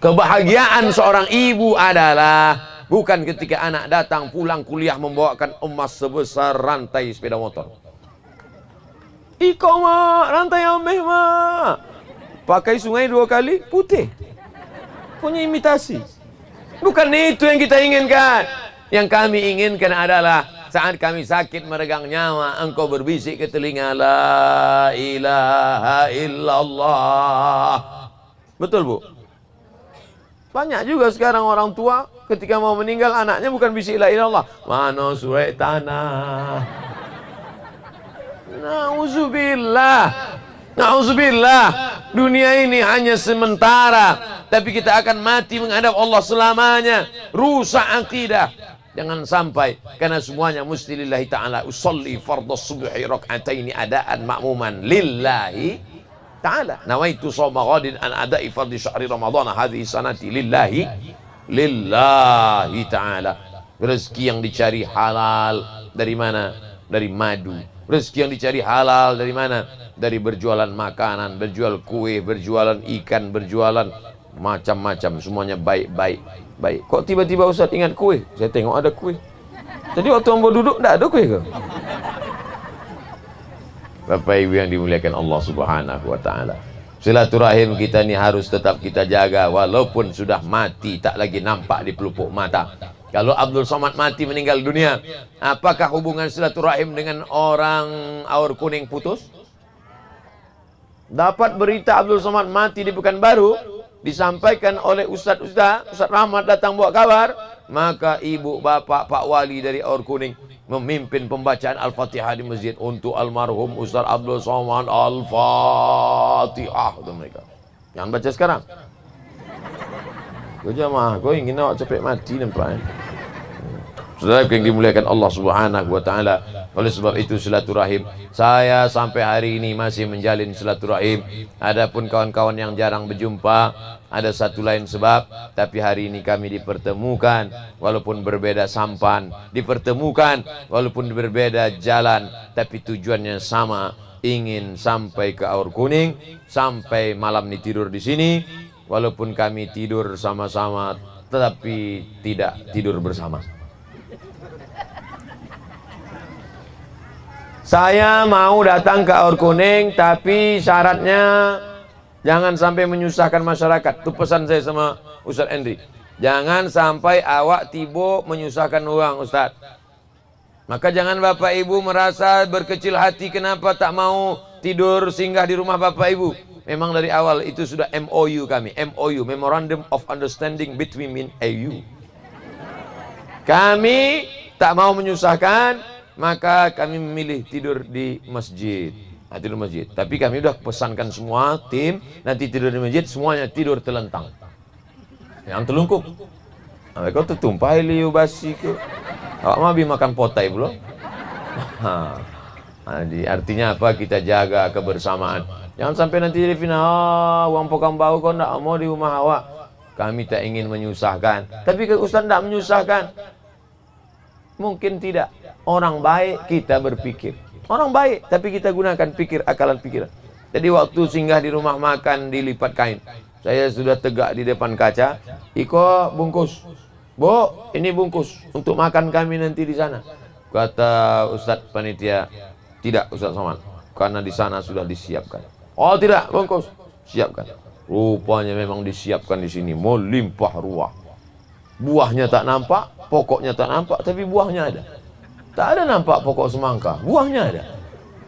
Kebahagiaan seorang ibu adalah bukan ketika anak datang pulang kuliah membawakan emas sebesar rantai sepeda motor. Iko mak, rantai ambeh mak. Pakai sungai 2 kali, putih. Punya imitasi. Bukan itu yang kita inginkan. Yang kami inginkan adalah saat kami sakit meregang nyawa, engkau berbisik ke telinga la ilaha illallah. Betul, Bu? Banyak juga sekarang orang tua ketika mau meninggal anaknya bukan bisik la ilallah, mana surat tanah. Nauzubillah. Nauzubillah. Dunia ini hanya sementara, tapi kita akan mati menghadap Allah selamanya. Rusak akidah. Jangan sampai, karena semuanya mesti lillahi ta'ala. Usolli fardhas subhi rak'ataini adaan ma'muman lillahi ta'ala. Nawaitu shawma ghadin an ada'i fardhi syahri ramadhan hadhihi sanati lillahi ta'ala. Rezeki yang dicari halal dari mana? Dari madu. Rezeki yang dicari halal dari mana? Dari berjualan makanan, berjual kue, berjualan ikan, berjualan macam-macam, semuanya baik-baik. Baik, kok tiba-tiba Ustaz ingat kue? Saya tengok ada kue. Jadi waktu ambo duduk tidak ada kue ke? Bapak Ibu yang dimuliakan Allah Subhanahu wa taala. Silaturahim kita ini harus tetap kita jaga walaupun sudah mati, tak lagi nampak di pelupuk mata. Kalau Abdul Somad mati meninggal dunia, apakah hubungan silaturahim dengan orang Aur Kuning putus? Dapat berita Abdul Somad mati di Pekanbaru, disampaikan oleh Ustaz Rahmat datang bawa kabar, maka ibu bapak Pak Wali dari Aur Kuning memimpin pembacaan Al-Fatihah di masjid untuk almarhum Ustaz Abdul Somad. Al-Fatihah itu mereka. Jangan baca sekarang. Kau jamaah, kau ingin awak cepat mati nampak. Saudara yang dimuliakan Allah Subhanahu wa taala. Oleh sebab itu silaturahim, saya sampai hari ini masih menjalin silaturahim. Adapun kawan-kawan yang jarang berjumpa, ada satu lain sebab, tapi hari ini kami dipertemukan walaupun berbeda sampan, dipertemukan walaupun berbeda jalan, tapi tujuannya sama, ingin sampai ke Aur Kuning, sampai malam ini tidur di sini, walaupun kami tidur sama-sama, tetapi tidak tidur bersama. Saya mau datang ke Aur Kuning, tapi syaratnya jangan sampai menyusahkan masyarakat. Itu pesan saya sama Ustaz Endri. Jangan sampai awak tiba menyusahkan orang, Ustaz. Maka jangan Bapak Ibu merasa berkecil hati kenapa tak mau tidur singgah di rumah Bapak Ibu. Memang dari awal itu sudah MOU kami. MOU, Memorandum of Understanding between me and you. Kami tak mau menyusahkan, maka kami memilih tidur di masjid. Tidur di masjid. Tapi kami sudah pesankan semua tim, nanti tidur di masjid semuanya tidur telentang. Yang telungkup. Kau tertumpai liu basi ke. Awak mau makan potai belum? Artinya apa? Kita jaga kebersamaan. Jangan sampai nanti jadi final, uang pokam bau kau tidak mau di rumah awak. Kami tak ingin menyusahkan. Tapi ke Ustaz tidak menyusahkan. Mungkin tidak. Orang baik kita berpikir. Orang baik, tapi kita gunakan pikir, akalan pikiran. Jadi waktu singgah di rumah makan dilipat kain, saya sudah tegak di depan kaca. Iko bungkus. Bu, ini bungkus untuk makan kami nanti di sana. Kata Ustadz panitia, tidak Ustadz Somad, karena di sana sudah disiapkan. Oh tidak, bungkus. Siapkan. Rupanya memang disiapkan di sini, melimpah ruah. Buahnya tak nampak, pokoknya tak nampak, tapi buahnya ada. Tak ada nampak pokok semangka, buahnya ada.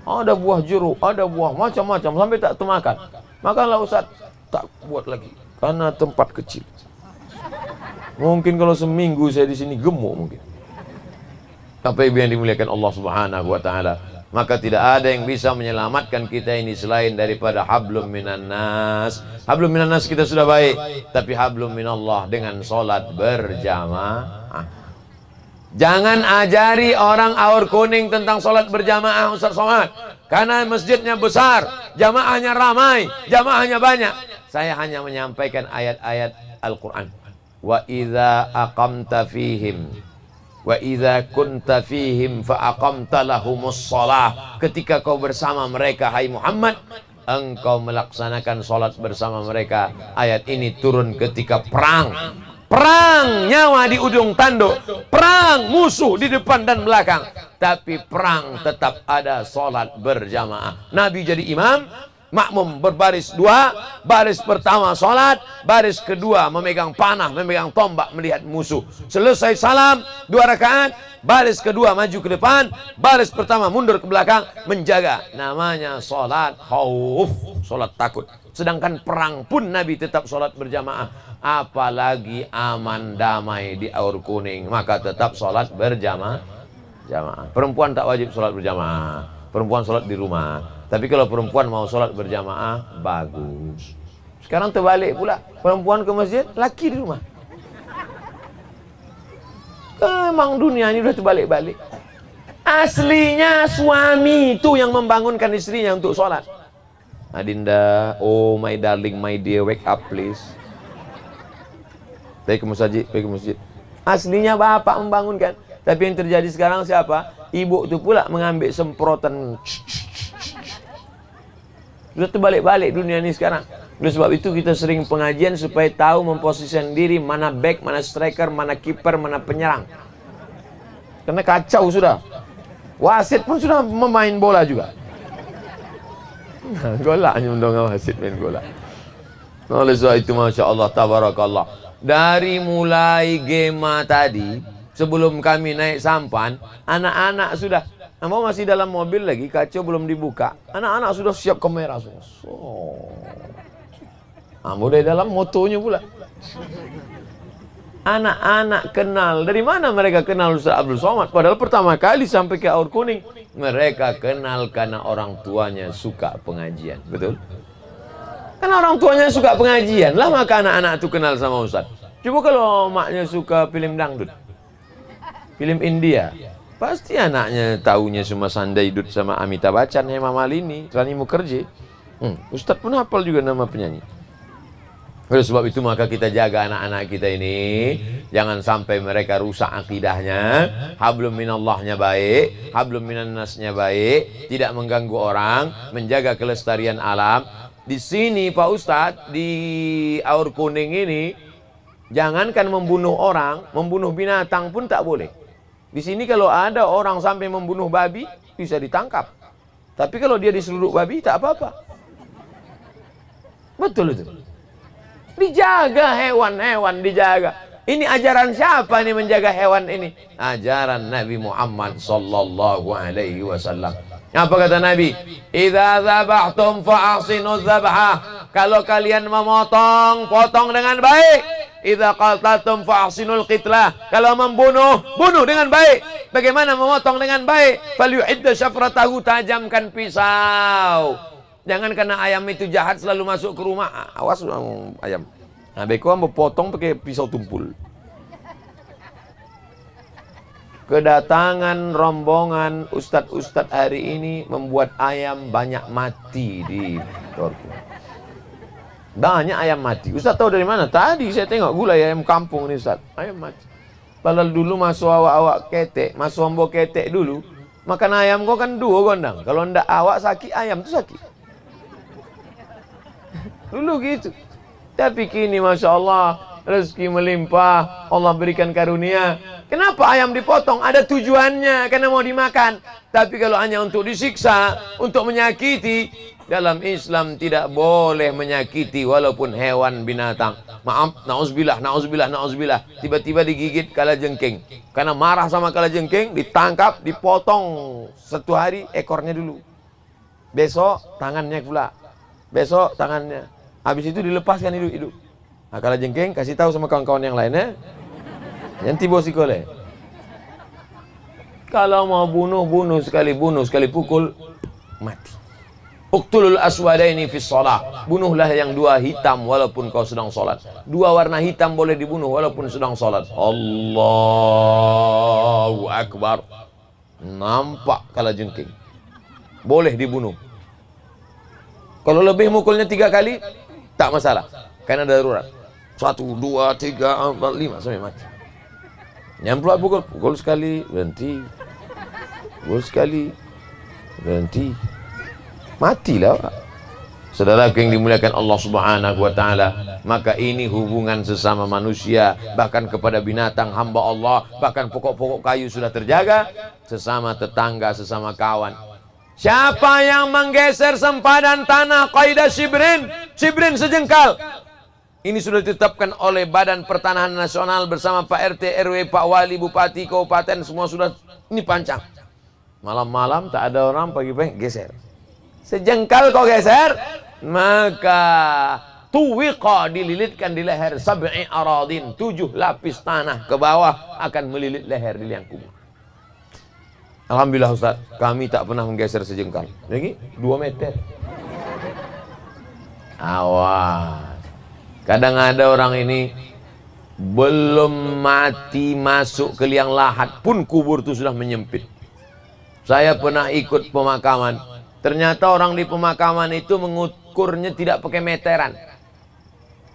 Ada buah jeruk, ada buah macam-macam sampai tak termakan. Makanlah Ustaz, tak buat lagi karena tempat kecil. Mungkin kalau seminggu saya di sini gemuk mungkin. Bapak Ibu yang dimuliakan Allah Subhanahu wa taala, maka tidak ada yang bisa menyelamatkan kita ini selain daripada hablum minan nas. Hablum minan nas kita sudah baik, tapi hablum minallah dengan salat berjamaah. Jangan ajari orang Aur Kuning tentang sholat berjamaah Ustaz Somad, karena masjidnya besar, jamaahnya ramai, jamaahnya banyak. Saya hanya menyampaikan ayat-ayat Al-Quran. Wa idza aqamta fihim wa idza kunta fihim fa aqamta lahumus shalah. Ketika kau bersama mereka hai Muhammad, engkau melaksanakan sholat bersama mereka. Ayat ini turun ketika perang. Perang nyawa di ujung tanduk, perang musuh di depan dan belakang, tapi perang tetap ada sholat berjamaah. Nabi jadi imam, makmum berbaris dua, baris pertama sholat, baris kedua memegang panah, memegang tombak melihat musuh. Selesai salam 2 rakaat, baris kedua maju ke depan, baris pertama mundur ke belakang menjaga. Namanya sholat khauf, sholat takut. Sedangkan perang pun Nabi tetap sholat berjamaah. Apalagi aman damai di Aur Kuning, maka tetap sholat berjamaah. Perempuan tak wajib sholat berjamaah. Perempuan sholat di rumah. Tapi kalau perempuan mau sholat berjamaah, bagus. Sekarang terbalik pula. Perempuan ke masjid, laki di rumah. Memang dunia ini udah terbalik-balik. Aslinya suami itu yang membangunkan istrinya untuk sholat. Adinda, oh my darling, my dear, wake up please. Pergi ke masjid. Aslinya bapak membangunkan. Tapi yang terjadi sekarang siapa? Ibu itu pula mengambil semprotan. Sudah terbalik-balik dunia ini sekarang. Oleh sebab itu kita sering pengajian supaya tahu memposisikan diri, mana back, mana striker, mana kiper, mana penyerang. Karena kacau sudah. Wasit pun sudah memain bola juga. Golaknya mendongeng wasit main bola. Oleh sebab itu Masya Allah, tabarakallah. Dari mulai Gema tadi, sebelum kami naik sampan, anak-anak sudah, Ambo masih dalam mobil lagi, kaca belum dibuka. Anak-anak sudah siap kamera semua. Ambo dari dalam motonya pula. Anak-anak kenal. Dari mana mereka kenal Ustaz Abdul Somad? Padahal pertama kali sampai ke Aur Kuning, mereka kenal karena orang tuanya suka pengajian. Betul? Karena orang tuanya suka pengajian lah, maka anak-anak itu kenal sama Ustaz. Coba kalau maknya suka film dangdut, film India, pasti anaknya taunya cuma Sanjay Dutt sama Amitabh Bachchan, Hema Malini, Rani Mukherjee. Ustaz pun hafal juga nama penyanyi. Oleh sebab itu maka kita jaga anak-anak kita ini, jangan sampai mereka rusak akidahnya. Hablum minallahnya baik, hablum minannasnya baik, tidak mengganggu orang, menjaga kelestarian alam. Di sini Pak Ustadz, di Aur Kuning ini, jangankan membunuh orang, membunuh binatang pun tak boleh. Di sini kalau ada orang sampai membunuh babi, bisa ditangkap. Tapi kalau dia diseruduk babi, tak apa-apa. Betul itu. Dijaga hewan-hewan, dijaga. Ini ajaran siapa ini menjaga hewan ini? Ajaran Nabi Muhammad sallallahu alaihi wasallam. Apa kata Nabi? Idza dzabhtum fa ahsinu dzabha. Kalau kalian memotong, potong dengan baik. Idza qataltum fa ahsinul qitlah. Kalau membunuh, bunuh dengan baik. Bagaimana memotong dengan baik? Falyu'idda syafratahu, tajamkan pisau. Jangan karena ayam itu jahat selalu masuk ke rumah. Awas ayam. Nah, beko mau potong pakai pisau tumpul. Kedatangan rombongan ustadz-ustadz hari ini membuat ayam banyak mati di Turki. Banyak ayam mati. Ustadz tahu dari mana? Tadi saya tengok gulai ayam kampung ini Ustadz. Ayam mati. Padahal dulu masuk awak-awak ketek, masuk ombo ketek dulu. Makan ayam kok kan dua gondang. Kalau ndak awak sakit, ayam tuh sakit. Dulu gitu. Tapi kini Masya Allah, rezeki melimpah, Allah berikan karunia. Kenapa ayam dipotong? Ada tujuannya, karena mau dimakan. Tapi kalau hanya untuk disiksa, untuk menyakiti, dalam Islam tidak boleh menyakiti walaupun hewan binatang. Maaf, na'udzubillah, na'udzubillah, na'udzubillah. Tiba-tiba digigit kalajengking. Karena marah sama kalajengking, ditangkap, dipotong 1 hari ekornya dulu. Besok tangannya pula. Besok tangannya. Habis itu dilepaskan hidup-hidup. Nah, kalajengking kasih tahu sama kawan-kawan yang lainnya. Yang tiba sikole. Kalau mau bunuh, bunuh sekali pukul, mati. Uqtulul aswadaini fis shalah. Bunuhlah yang 2 hitam walaupun kau sedang sholat. 2 warna hitam boleh dibunuh walaupun sedang sholat. Allahu Akbar. Nampak kalajengking. Boleh dibunuh. Kalau lebih mukulnya 3 kali, tak masalah. Karena darurat. 1, 2, 3, 4, 5 sampai mati. Nyamplak pukul sekali, berhenti. Pukul sekali, berhenti. Matilah. Saudaraku yang dimuliakan Allah Subhanahu wa taala, maka ini hubungan sesama manusia, bahkan kepada binatang hamba Allah, bahkan pokok-pokok kayu sudah terjaga, sesama tetangga, sesama kawan. Siapa yang menggeser sempadan tanah kaidah shibrin sejengkal, ini sudah ditetapkan oleh Badan Pertanahan Nasional bersama Pak RT, RW, Pak Wali, Bupati, Kabupaten, semua sudah ini pancang. Malam-malam tak ada orang, pagi-pagi geser. Sejengkal kau geser, maka tuwiqa, dililitkan di leher, sab'i aradin, 7 lapis tanah ke bawah akan melilit leher di liang kubur. Alhamdulillah Ustaz, kami tak pernah menggeser sejengkal. Lagi 2 meter. Awas. Kadang ada orang ini belum mati masuk ke liang lahat pun kubur itu sudah menyempit. Saya pernah ikut pemakaman. Ternyata orang di pemakaman itu mengukurnya tidak pakai meteran.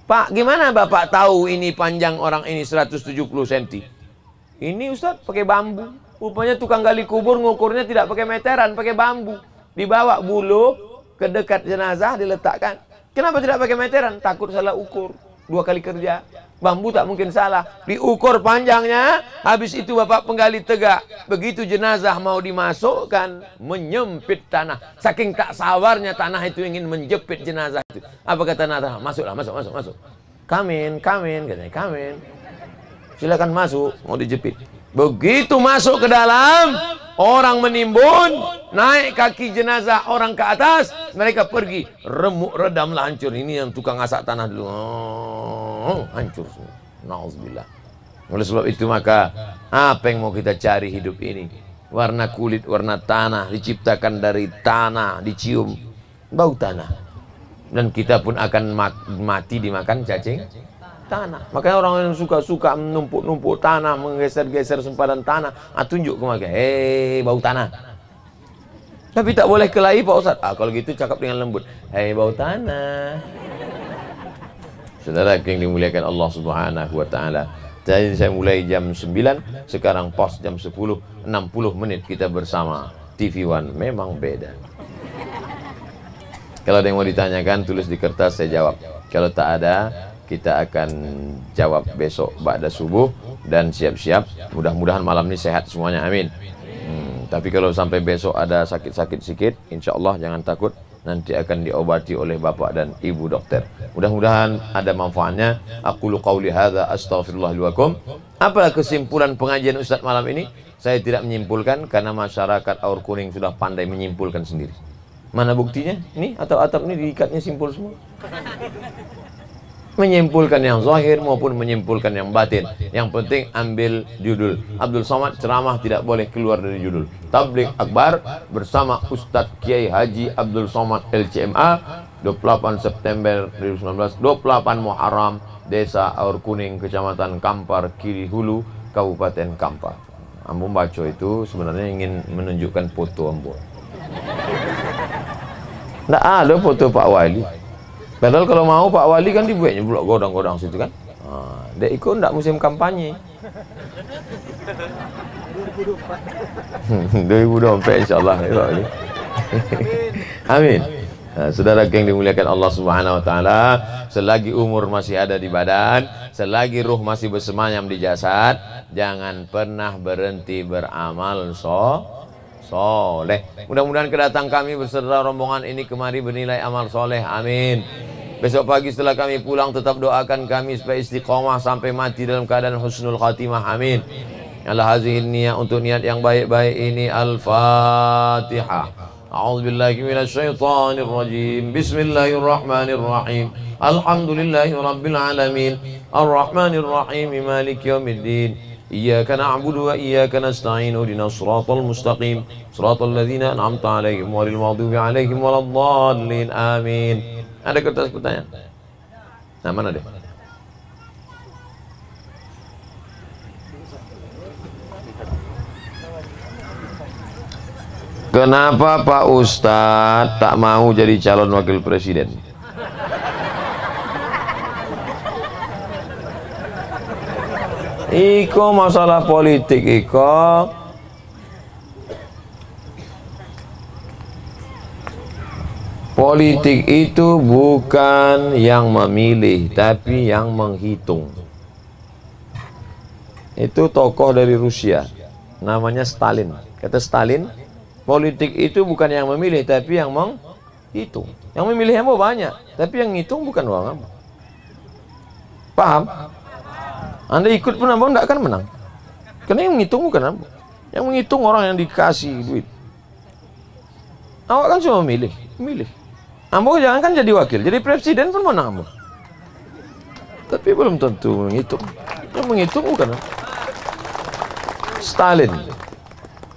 Pak, gimana Bapak tahu ini panjang orang ini 170 cm? Ini Ustaz pakai bambu. Rupanya tukang gali kubur ngukurnya tidak pakai meteran, pakai bambu. Dibawa bulu ke dekat jenazah, diletakkan. Kenapa tidak pakai meteran? Takut salah ukur. 2 kali kerja. Bambu tak mungkin salah. Diukur panjangnya. Habis itu Bapak penggali tegak. Begitu jenazah mau dimasukkan, menyempit tanah. Saking tak sabarnya tanah itu ingin menjepit jenazah itu. Apa kata tanah? Masuklah, masuk. Kamin, katanya, kamin. Silakan masuk, mau dijepit. Begitu masuk ke dalam, orang menimbun, naik kaki jenazah orang ke atas, mereka pergi, remuk redam hancur. Ini yang tukang asak tanah dulu, hancur semua. Nauzubillah. Oleh sebab itu maka apa yang mau kita cari hidup ini? Warna kulit, warna tanah, diciptakan dari tanah, dicium bau tanah, dan kita pun akan mati dimakan cacing tanah. Makanya orang yang suka menumpuk-numpuk tanah, menggeser-geser sempadan tanah, tunjuk ke mereka, hei bau tanah. Tapi tak boleh kelahi Pak Ustaz. Kalau gitu cakap dengan lembut, hei bau tanah. Saudara yang dimuliakan Allah Subhanahu wa taala. Jadi saya mulai jam 9, sekarang pos jam 10:60 kita bersama TV One. Memang beda. Kalau ada yang mau ditanyakan, tulis di kertas, saya jawab. Kalau tak ada, kita akan jawab besok ba'da subuh. Dan siap-siap, mudah-mudahan malam ini sehat semuanya, amin. Tapi kalau sampai besok ada sakit-sakit sikit, insya Allah jangan takut, nanti akan diobati oleh bapak dan ibu dokter. Mudah-mudahan ada manfaatnya. Aqulu qauli hadza astaghfirullah li wa lakum. Apa kesimpulan pengajian Ustaz malam ini? Saya tidak menyimpulkan karena masyarakat Aur Kuning sudah pandai menyimpulkan sendiri. Mana buktinya? Ini atap-atap ini diikatnya simpul semua. Menyimpulkan yang zahir maupun menyimpulkan yang batin. Yang penting ambil judul. Abdul Somad ceramah tidak boleh keluar dari judul. Tabligh Akbar bersama Ustadz Kiai Haji Abdul Somad LCMA, 28 September 2019, 28 Muharram, Desa Aur Kuning, Kecamatan Kampar, Kiri Hulu, Kabupaten Kampar. Ambo baca itu sebenarnya ingin menunjukkan foto Ambo. Nggak ada foto Pak Wali. Padahal kalau mau Pak Wali kan dibuatnya pula godang-godang situ kan. Dia ikut enggak musim kampanye. 2024 insyaallah ya Pak Wali. Amin. Nah, saudara yang dimuliakan Allah Subhanahu wa taala, selagi umur masih ada di badan, selagi ruh masih bersemayam di jasad, jangan pernah berhenti beramal soleh. Mudah-mudahan kedatangan kami beserta rombongan ini kemari bernilai amal soleh. Amin. Besok pagi setelah kami pulang tetap doakan kami supaya istiqomah sampai mati dalam keadaan husnul khatimah. Amin. Allah hazihin niat, untuk niat yang baik-baik ini. Al-Fatihah. A'udzubillahi minasyaitonir rajim. Bismillahirrahmanirrahim. Alhamdulillahi rabbil alamin. Arrahmanir rahim. Maliki yaumiddin. Iyyaka na'budu wa iyyaka nasta'in. Ihdinas siratal mustaqim. Siratal ladzina an'amta 'alaihim ghairil maghdubi 'alaihim waladdallin. Amin. Ada kertas pertanyaan? Nah, mana deh? Kenapa Pak Ustadz tak mau jadi calon wakil presiden? Iko masalah politik, Iko. Politik itu bukan yang memilih, tapi yang menghitung. Itu tokoh dari Rusia, namanya Stalin. Kata Stalin, politik itu bukan yang memilih, tapi yang menghitung. Yang memilih yang banyak, tapi yang ngitung bukan orang. Paham? Anda ikut pun Anda tidak akan menang. Karena yang menghitung bukan Anda. Yang menghitung orang yang dikasih duit. Awak kan cuma memilih. Ambo jangan kan jadi wakil, jadi presiden pun menang Ambo. Tapi belum tentu menghitung. Yang menghitung bukan Stalin.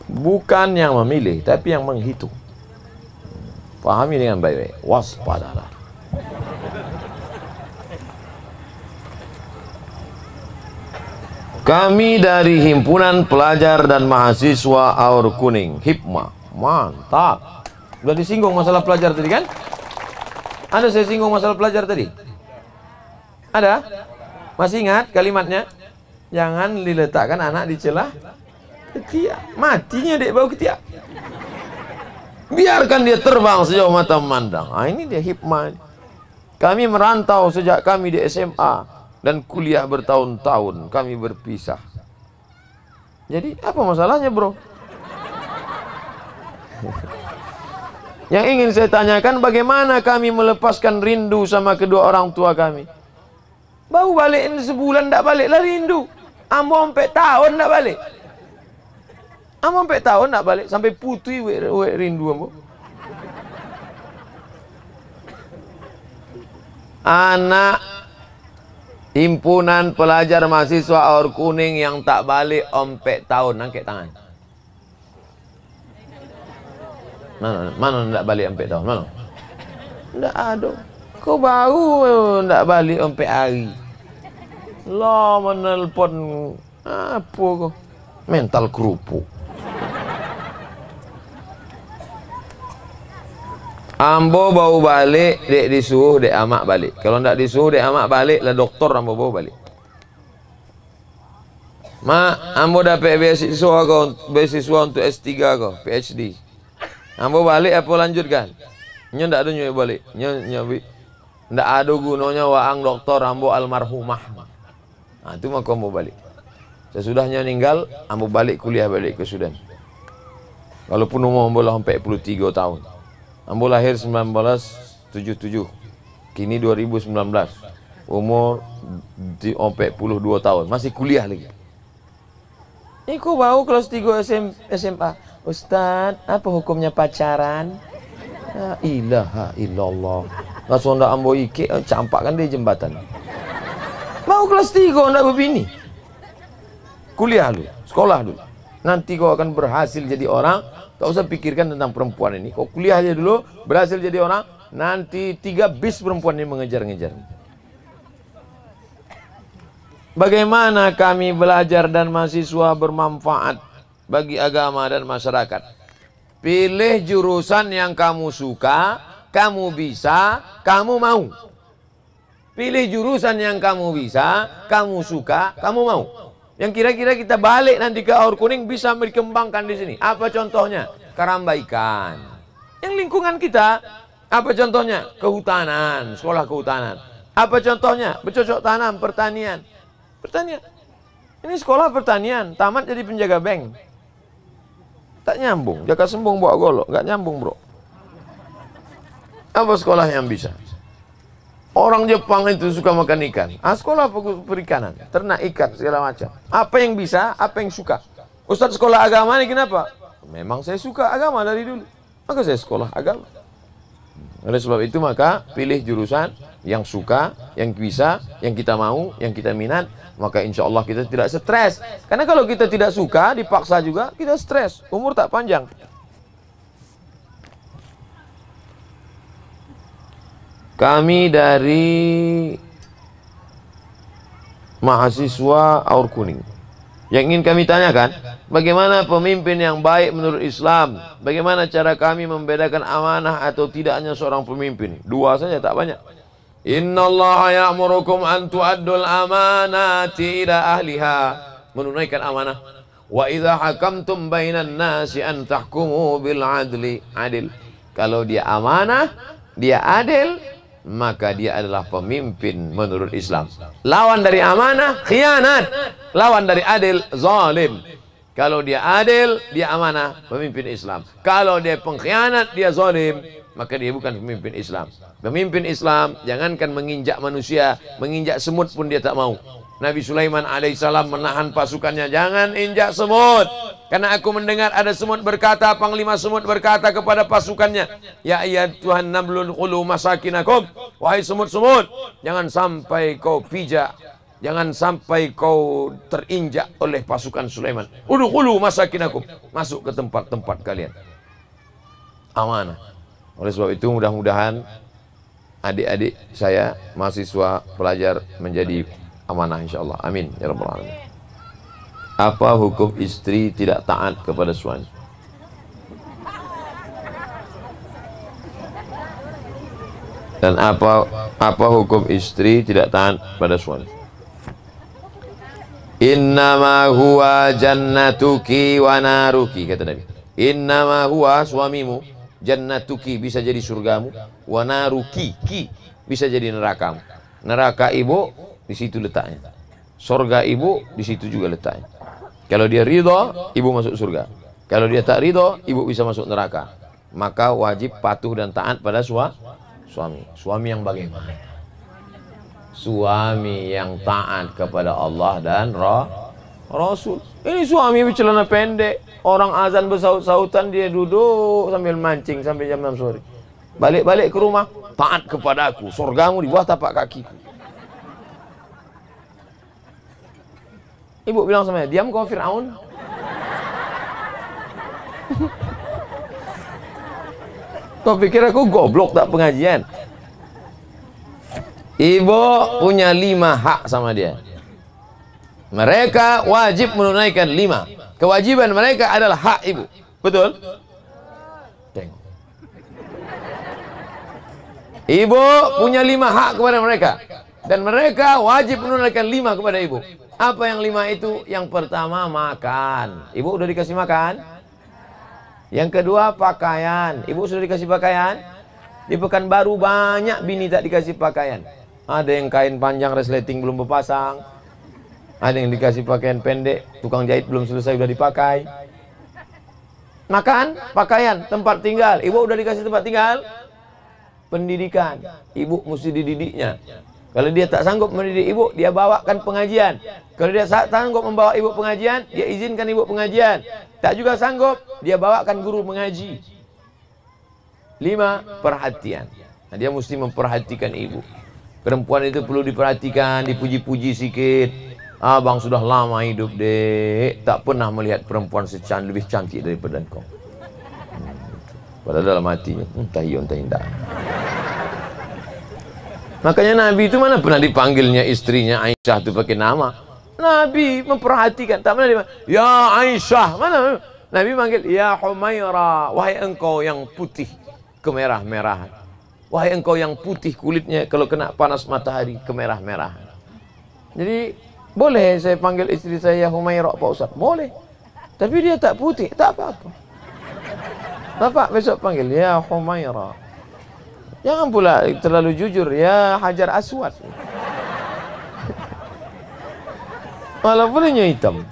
Bukan yang memilih, tapi yang menghitung. Pahami dengan baik-baik. Waspadalah. Kami dari Himpunan Pelajar dan Mahasiswa Aur Kuning, Hipma. Mantap. Udah disinggung masalah pelajar tadi kan? Ada saya singgung masalah pelajar tadi? Ada? Masih ingat kalimatnya? Jangan diletakkan anak di celah ketiak. Matinya dek bau ketiak. Biarkan dia terbang sejauh mata memandang. Ah, ini dia hikmah. Kami merantau sejak kami di SMA dan kuliah bertahun-tahun. Kami berpisah. Jadi apa masalahnya bro? Yang ingin saya tanyakan, bagaimana kami melepaskan rindu sama kedua orang tua kami? Baru balik sebulan tak balik lah rindu. Ambo 4 tahun tak balik. Ambo 4 tahun tak balik sampai putih wek rindu ambo. Anak Himpunan Pelajar Mahasiswa Aur Kuning yang tak balik 4 tahun, angkat tangan. Mana tak balik 4 tahun? Mana? Tak ada. Kau baru tak balik 4 hari. Lah menelpon apa kau? Mental kerupuk. Ambo baru balik, dek disuruh dek amak balik. Kalau ndak disuruh dek amak balik, lah doktor ambo bawa balik. Mak, ambo dapat beasiswa untuk S3 kau, PhD. Ambo balik apa lanjutkan? Nyo ndak ada nyo balik. Nyo ndak ada gunanya waang doktor ambo almarhumah. Nah, itu maka ambo balik. Sesudahnya meninggal, ambo balik kuliah balik ke Sudan. Walaupun umur ambo lah 43 tahun. Ambo lahir 1977. Kini 2019. Umur 42 tahun. Masih kuliah lagi. Ini kok baru kelas 3 SMA. Ustaz, apa hukumnya pacaran? La ilaha illallah. Langsung ndak ambo ike, campakkan di jembatan. Mau kelas 3 ndak berbini. Kuliah dulu, sekolah dulu. Nanti kau akan berhasil jadi orang. Tak usah pikirkan tentang perempuan ini. Kau kuliah aja dulu, berhasil jadi orang. Nanti 3 bis perempuan ini mengejar-ngejar. Bagaimana kami belajar dan mahasiswa bermanfaat bagi agama dan masyarakat? Pilih jurusan yang kamu suka, kamu bisa, kamu mau. Pilih jurusan yang kamu bisa, kamu suka, kamu mau. Yang kira-kira kita balik nanti ke Aur Kuning bisa dikembangkan di sini. Apa contohnya? Karamba ikan. Yang lingkungan kita, apa contohnya? Kehutanan, sekolah kehutanan. Apa contohnya? Bercocok tanam, pertanian. Pertanian. Ini sekolah pertanian, tamat jadi penjaga bank. Tak nyambung, jaga sembung bawa golok, nggak nyambung bro. Apa sekolah yang bisa? Orang Jepang itu suka makan ikan. Sekolah perikanan, ternak ikan segala macam. Apa yang bisa, apa yang suka. Ustadz sekolah agama ini kenapa? Memang saya suka agama dari dulu. Maka saya sekolah agama. Oleh sebab itu maka pilih jurusan yang suka, yang bisa, yang kita mau, yang kita minat. Maka insya Allah kita tidak stres. Karena kalau kita tidak suka, dipaksa juga, kita stres. Umur tak panjang. Kami dari mahasiswa Aur Kuning. Yang ingin kami tanyakan, bagaimana pemimpin yang baik menurut Islam? Bagaimana cara kami membedakan amanah atau tidaknya seorang pemimpin? 2 saja, tak banyak. Innallaha ya'murukum an tu'addul amanati ila ahliha. Menunaikan amanah. Wa idza hakamtum bainan nasi an tahkumu bil adli. Adil. Kalau dia amanah, dia adil, maka dia adalah pemimpin menurut Islam. Lawan dari amanah, khianat. Lawan dari adil, zalim. Kalau dia adil, dia amanah, pemimpin Islam. Kalau dia pengkhianat, dia zalim, maka dia bukan pemimpin Islam. Pemimpin Islam jangankan menginjak manusia, menginjak semut pun dia tak mau. Nabi Sulaiman alaihissalam menahan pasukannya, jangan injak semut. Karena aku mendengar ada semut berkata, panglima semut berkata kepada pasukannya, ya Tuhan nablul qulu masakinakum, wahai semut-semut, jangan sampai kau pijak, jangan sampai kau terinjak oleh pasukan Sulaiman. Udkhulu masakinakum, masuk ke tempat-tempat kalian. Amanah. Oleh sebab itu mudah-mudahan adik-adik saya mahasiswa pelajar menjadi amanah insyaallah. Amin ya rabbal alamin. Apa hukum istri tidak taat kepada suami? Dan apa hukum istri tidak taat pada suami? Innama huwa jannatuki wa naruki, kata Nabi. Innama huwa, suamimu, jannatuki bisa jadi surgamu, wa naruki, ki bisa jadi nerakamu. Neraka ibu di situ letaknya. Surga ibu di situ juga letaknya. Kalau dia ridho, ibu masuk surga. Kalau dia tak ridho, ibu bisa masuk neraka. Maka wajib patuh dan taat pada suami. Suami yang bagaimana? Suami yang taat kepada Allah dan Rasul. Ini suami bercelana pendek, orang azan bersaut-sautan, dia duduk sambil mancing sampai jam 6 sore. Balik-balik ke rumah, taat kepadaku, surgamu di bawah tapak kakiku. Ibu bilang sama dia, diam kau Fir'aun. Kau pikir aku goblok tak pengajian? Ibu punya 5 hak sama dia. Mereka wajib menunaikan 5. Kewajiban mereka adalah hak ibu. Betul? Tengok. Ibu punya 5 hak kepada mereka. Dan mereka wajib menunaikan 5 kepada ibu. Apa yang 5 itu? Yang pertama makan. Ibu udah dikasih makan? Yang kedua pakaian. Ibu sudah dikasih pakaian? Di Pekanbaru banyak bini tak dikasih pakaian. Ada yang kain panjang resleting belum berpasang. Ada yang dikasih pakaian pendek, tukang jahit belum selesai udah dipakai. Makan, pakaian, tempat tinggal. Ibu udah dikasih tempat tinggal? Pendidikan. Ibu mesti dididiknya. Kalau dia tak sanggup mendidik ibu, dia bawakan pengajian. Kalau dia tak sanggup membawa ibu pengajian, dia izinkan ibu pengajian. Tak juga sanggup, dia bawakan guru mengaji. 5, perhatian. Nah, dia mesti memperhatikan ibu. Perempuan itu perlu diperhatikan, dipuji-puji sikit. Abang sudah lama hidup, dek, tak pernah melihat perempuan lebih cantik daripada engkau. Padahal dalam hatinya, entah iya, entah indah. Makanya Nabi itu mana pernah dipanggilnya istrinya Aisyah itu pakai nama. Nabi memperhatikan, tak pernah dipanggil, ya Aisyah, mana? Nabi manggil, ya Humaira, wahai engkau yang putih kemerah-merahan. Wahai engkau yang putih kulitnya kalau kena panas matahari kemerah-merahan. Jadi boleh saya panggil istri saya Humaira Pak Ustaz? Boleh. Tapi dia tak putih, tak apa-apa. Bapak besok panggil, ya Humaira. Jangan pula terlalu jujur, ya Hajar Aswad. Walaupun ini hitam.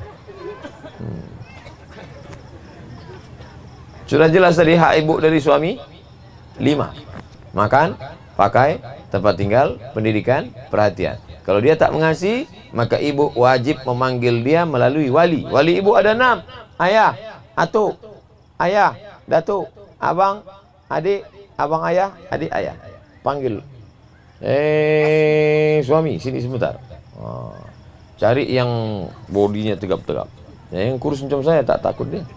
Sudah jelas tadi hak ibu dari suami? 5. Makan, pakai, tempat tinggal, pendidikan, perhatian. Kalau dia tak mengasihi, maka ibu wajib memanggil dia melalui wali. Wali ibu ada 6. Ayah, atuk, ayah, datuk, abang, adik, abang ayah, adik ayah. Panggil. Suami, sini sebentar. Cari yang bodinya tegap-tegap. Yang kurus macam saya tak takut dia.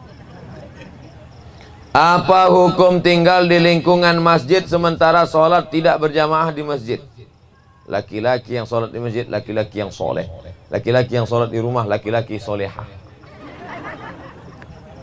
Apa hukum tinggal di lingkungan masjid sementara sholat tidak berjamaah di masjid? Laki-laki yang sholat di masjid, laki-laki yang soleh. Laki-laki yang sholat di rumah, laki-laki solehah.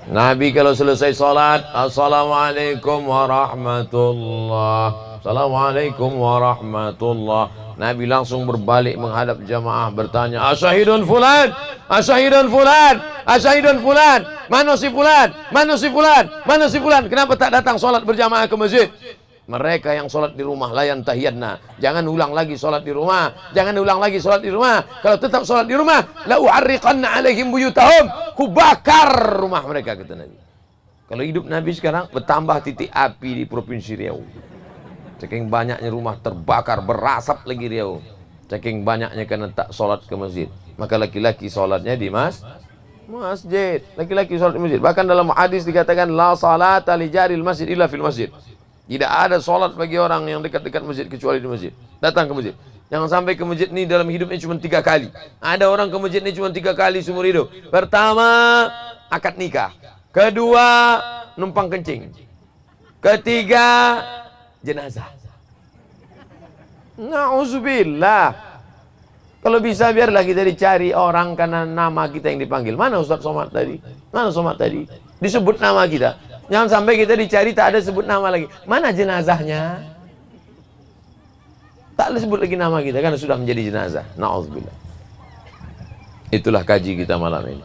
Nabi kalau selesai sholat, assalamualaikum warahmatullah, assalamualaikum warahmatullah. Nabi langsung berbalik menghadap jamaah bertanya, asyahidun fulan, asyahidun fulan, asyahidun fulan, mana si fulan, mana si fulan, mana si fulan, kenapa tak datang sholat berjamaah ke masjid? Mereka yang sholat di rumah layan tahiyadna, jangan ulang lagi sholat di rumah, jangan ulang lagi sholat di rumah. Kalau tetap sholat di rumah, la u'arriqanna alaihim buyutahum, kubakar rumah mereka, kata Nabi. Kalau hidup Nabi sekarang bertambah titik api di Provinsi Riau. Saking banyaknya rumah terbakar, berasap lagi Riau. Saking banyaknya karena tak sholat ke masjid. Maka laki-laki sholatnya di Masjid, laki-laki sholat di masjid. Bahkan dalam hadis dikatakan la salata li jaril masjid illa fil masjid. Tidak ada sholat bagi orang yang dekat-dekat masjid kecuali di masjid. Datang ke masjid. Jangan sampai ke masjid ini dalam hidupnya cuma 3 kali. Ada orang ke masjid ini cuma 3 kali seumur hidup. Pertama, akad nikah. Kedua, numpang kencing. Ketiga, jenazah. Na'udzubillah. Kalau bisa biarlah kita dicari orang karena nama kita yang dipanggil. Mana Ustaz Somad tadi? Mana Somad tadi? Disebut nama kita. Jangan sampai kita dicari tak ada sebut nama lagi. Mana jenazahnya? Tak boleh sebut lagi nama kita karena sudah menjadi jenazah. Na'udzubillah. Itulah kaji kita malam ini.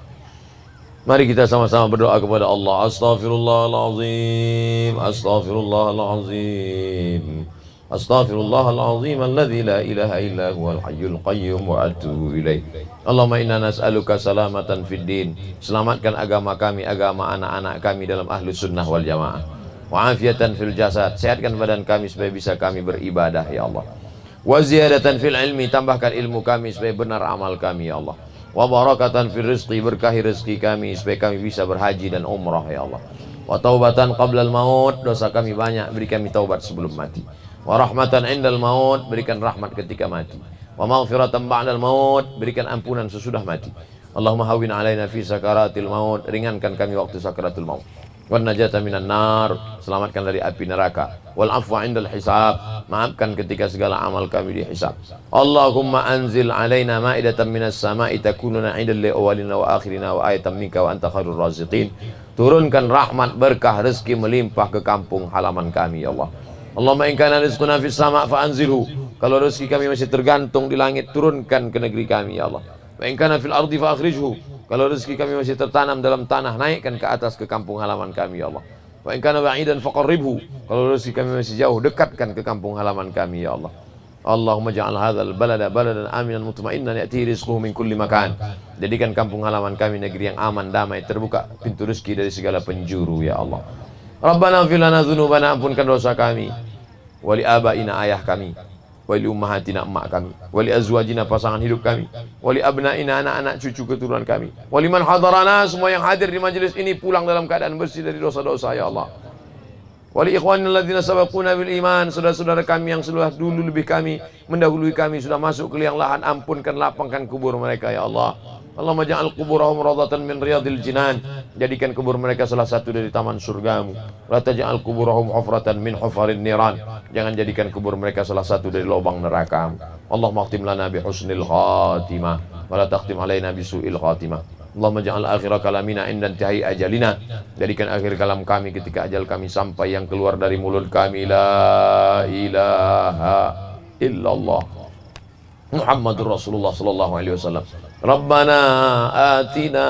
Mari kita sama-sama berdoa kepada Allah. Astaghfirullahalazim. Astaghfirullahalazim. Astaghfirullahalazim alladzi la ilaha illa huwal hayyul qayyum wa atubu ilaih. Allahumma inna nas'aluka salamatan fid din. Selamatkan agama kami, agama anak-anak kami dalam ahlus sunnah wal jamaah. Wa afiatan fil jasad. Sehatkan badan kami supaya bisa kami beribadah ya Allah. Wa ziyadatan fil ilmi. Tambahkan ilmu kami supaya benar amal kami ya Allah. Wa barakatan fil rizqi. Berkahi rezeki kami supaya kami bisa berhaji dan umrah ya Allah. Wa taubatan qablal maut. Dosa kami banyak, beri kami taubat sebelum mati. Wa rahmatan indal maut, berikan rahmat ketika mati. Wa maghfiratan ba'dal maut, berikan ampunan sesudah mati. Allahumma hawwin alaina fi sakaratil maut, ringankan kami waktu sakaratul maut. Wan najata minan nar, selamatkan dari api neraka. Wal afwa indal hisab, maafkan ketika segala amal kami dihisab. Allahumma anzil alaina ma'idatan minas sama'i takununa 'idal li awwalina wa akhirina wa ayatan minka wa anta khairur raziqin. Turunkan rahmat, berkah, rezeki melimpah ke kampung halaman kami ya Allah. Allahumma in kana rizquna fis sama' fa anzilhu. Kalau rezeki kami masih tergantung di langit, turunkan ke negeri kami ya Allah. Wa in kana fil ardi fa akhrijhu. Kalau rezeki kami masih tertanam dalam tanah, naikkan ke atas ke kampung halaman kami ya Allah. Wa in kana ba'idan faqarribhu. Kalau rezeki kami masih jauh, dekatkan ke kampung halaman kami ya Allah. Allahumma ja'al hadzal balada baladan aminan mutma'innan ya'tihi rizquhu min kulli makan. Jadikan kampung halaman kami negeri yang aman, damai, terbuka pintu rezeki dari segala penjuru ya Allah. Rabbana ighfir lana dzunubana, ampunkan dosa kami, wali abaina ayah kami, wali ummahatina emak kami, wali azwajina pasangan hidup kami, wali abnaina anak-anak cucu keturunan kami, wali man hadarana, semua yang hadir di majelis ini pulang dalam keadaan bersih dari dosa-dosa ya Allah. Wali ikhwanina alladzina sabaquna bil iman, saudara-saudara kami yang sudah dulu lebih kami mendahului kami sudah masuk ke liang lahat, ampunkan lapangkan kubur mereka ya Allah. Allahumma ja'al kuburahum radatan min riyadil jinan, jadikan kubur mereka salah satu dari taman surgamu. La taj'al kuburahum hufratan min hufarin niran, jangan jadikan kubur mereka salah satu dari lubang neraka. Allahumma khtim lana bi husnil khatimah wa la takhtim alaina bi su'il khatimah. Allahumma ja'al akhir kalamina inda intihai ajalina, jadikan akhir kalam kami ketika ajal kami sampai yang keluar dari mulut kami la ilaha illallah Muhammadur Rasulullah sallallahu alaihi wasallam. Rabbana atina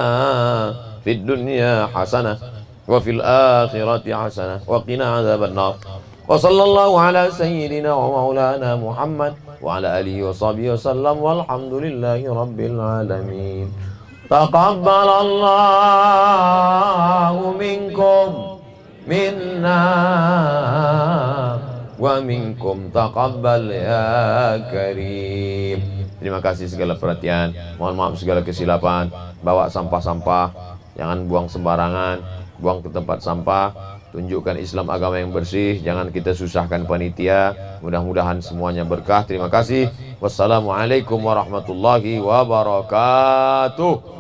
fid dunya hasanah wa fil akhirati hasanah wa qina adzabannar. Wa sallallahu ala sayyidina wa maulana Muhammad wa ala alihi wa sahbihi wasallam walhamdulillahi rabbil alamin. Taqabbalallahu minkum minna wa minkum taqabbal ya karim. Terima kasih segala perhatian, mohon maaf segala kesilapan. Bawa sampah-sampah, jangan buang sembarangan, buang ke tempat sampah. Tunjukkan Islam agama yang bersih, jangan kita susahkan panitia. Mudah-mudahan semuanya berkah. Terima kasih. Wassalamualaikum warahmatullahi wabarakatuh.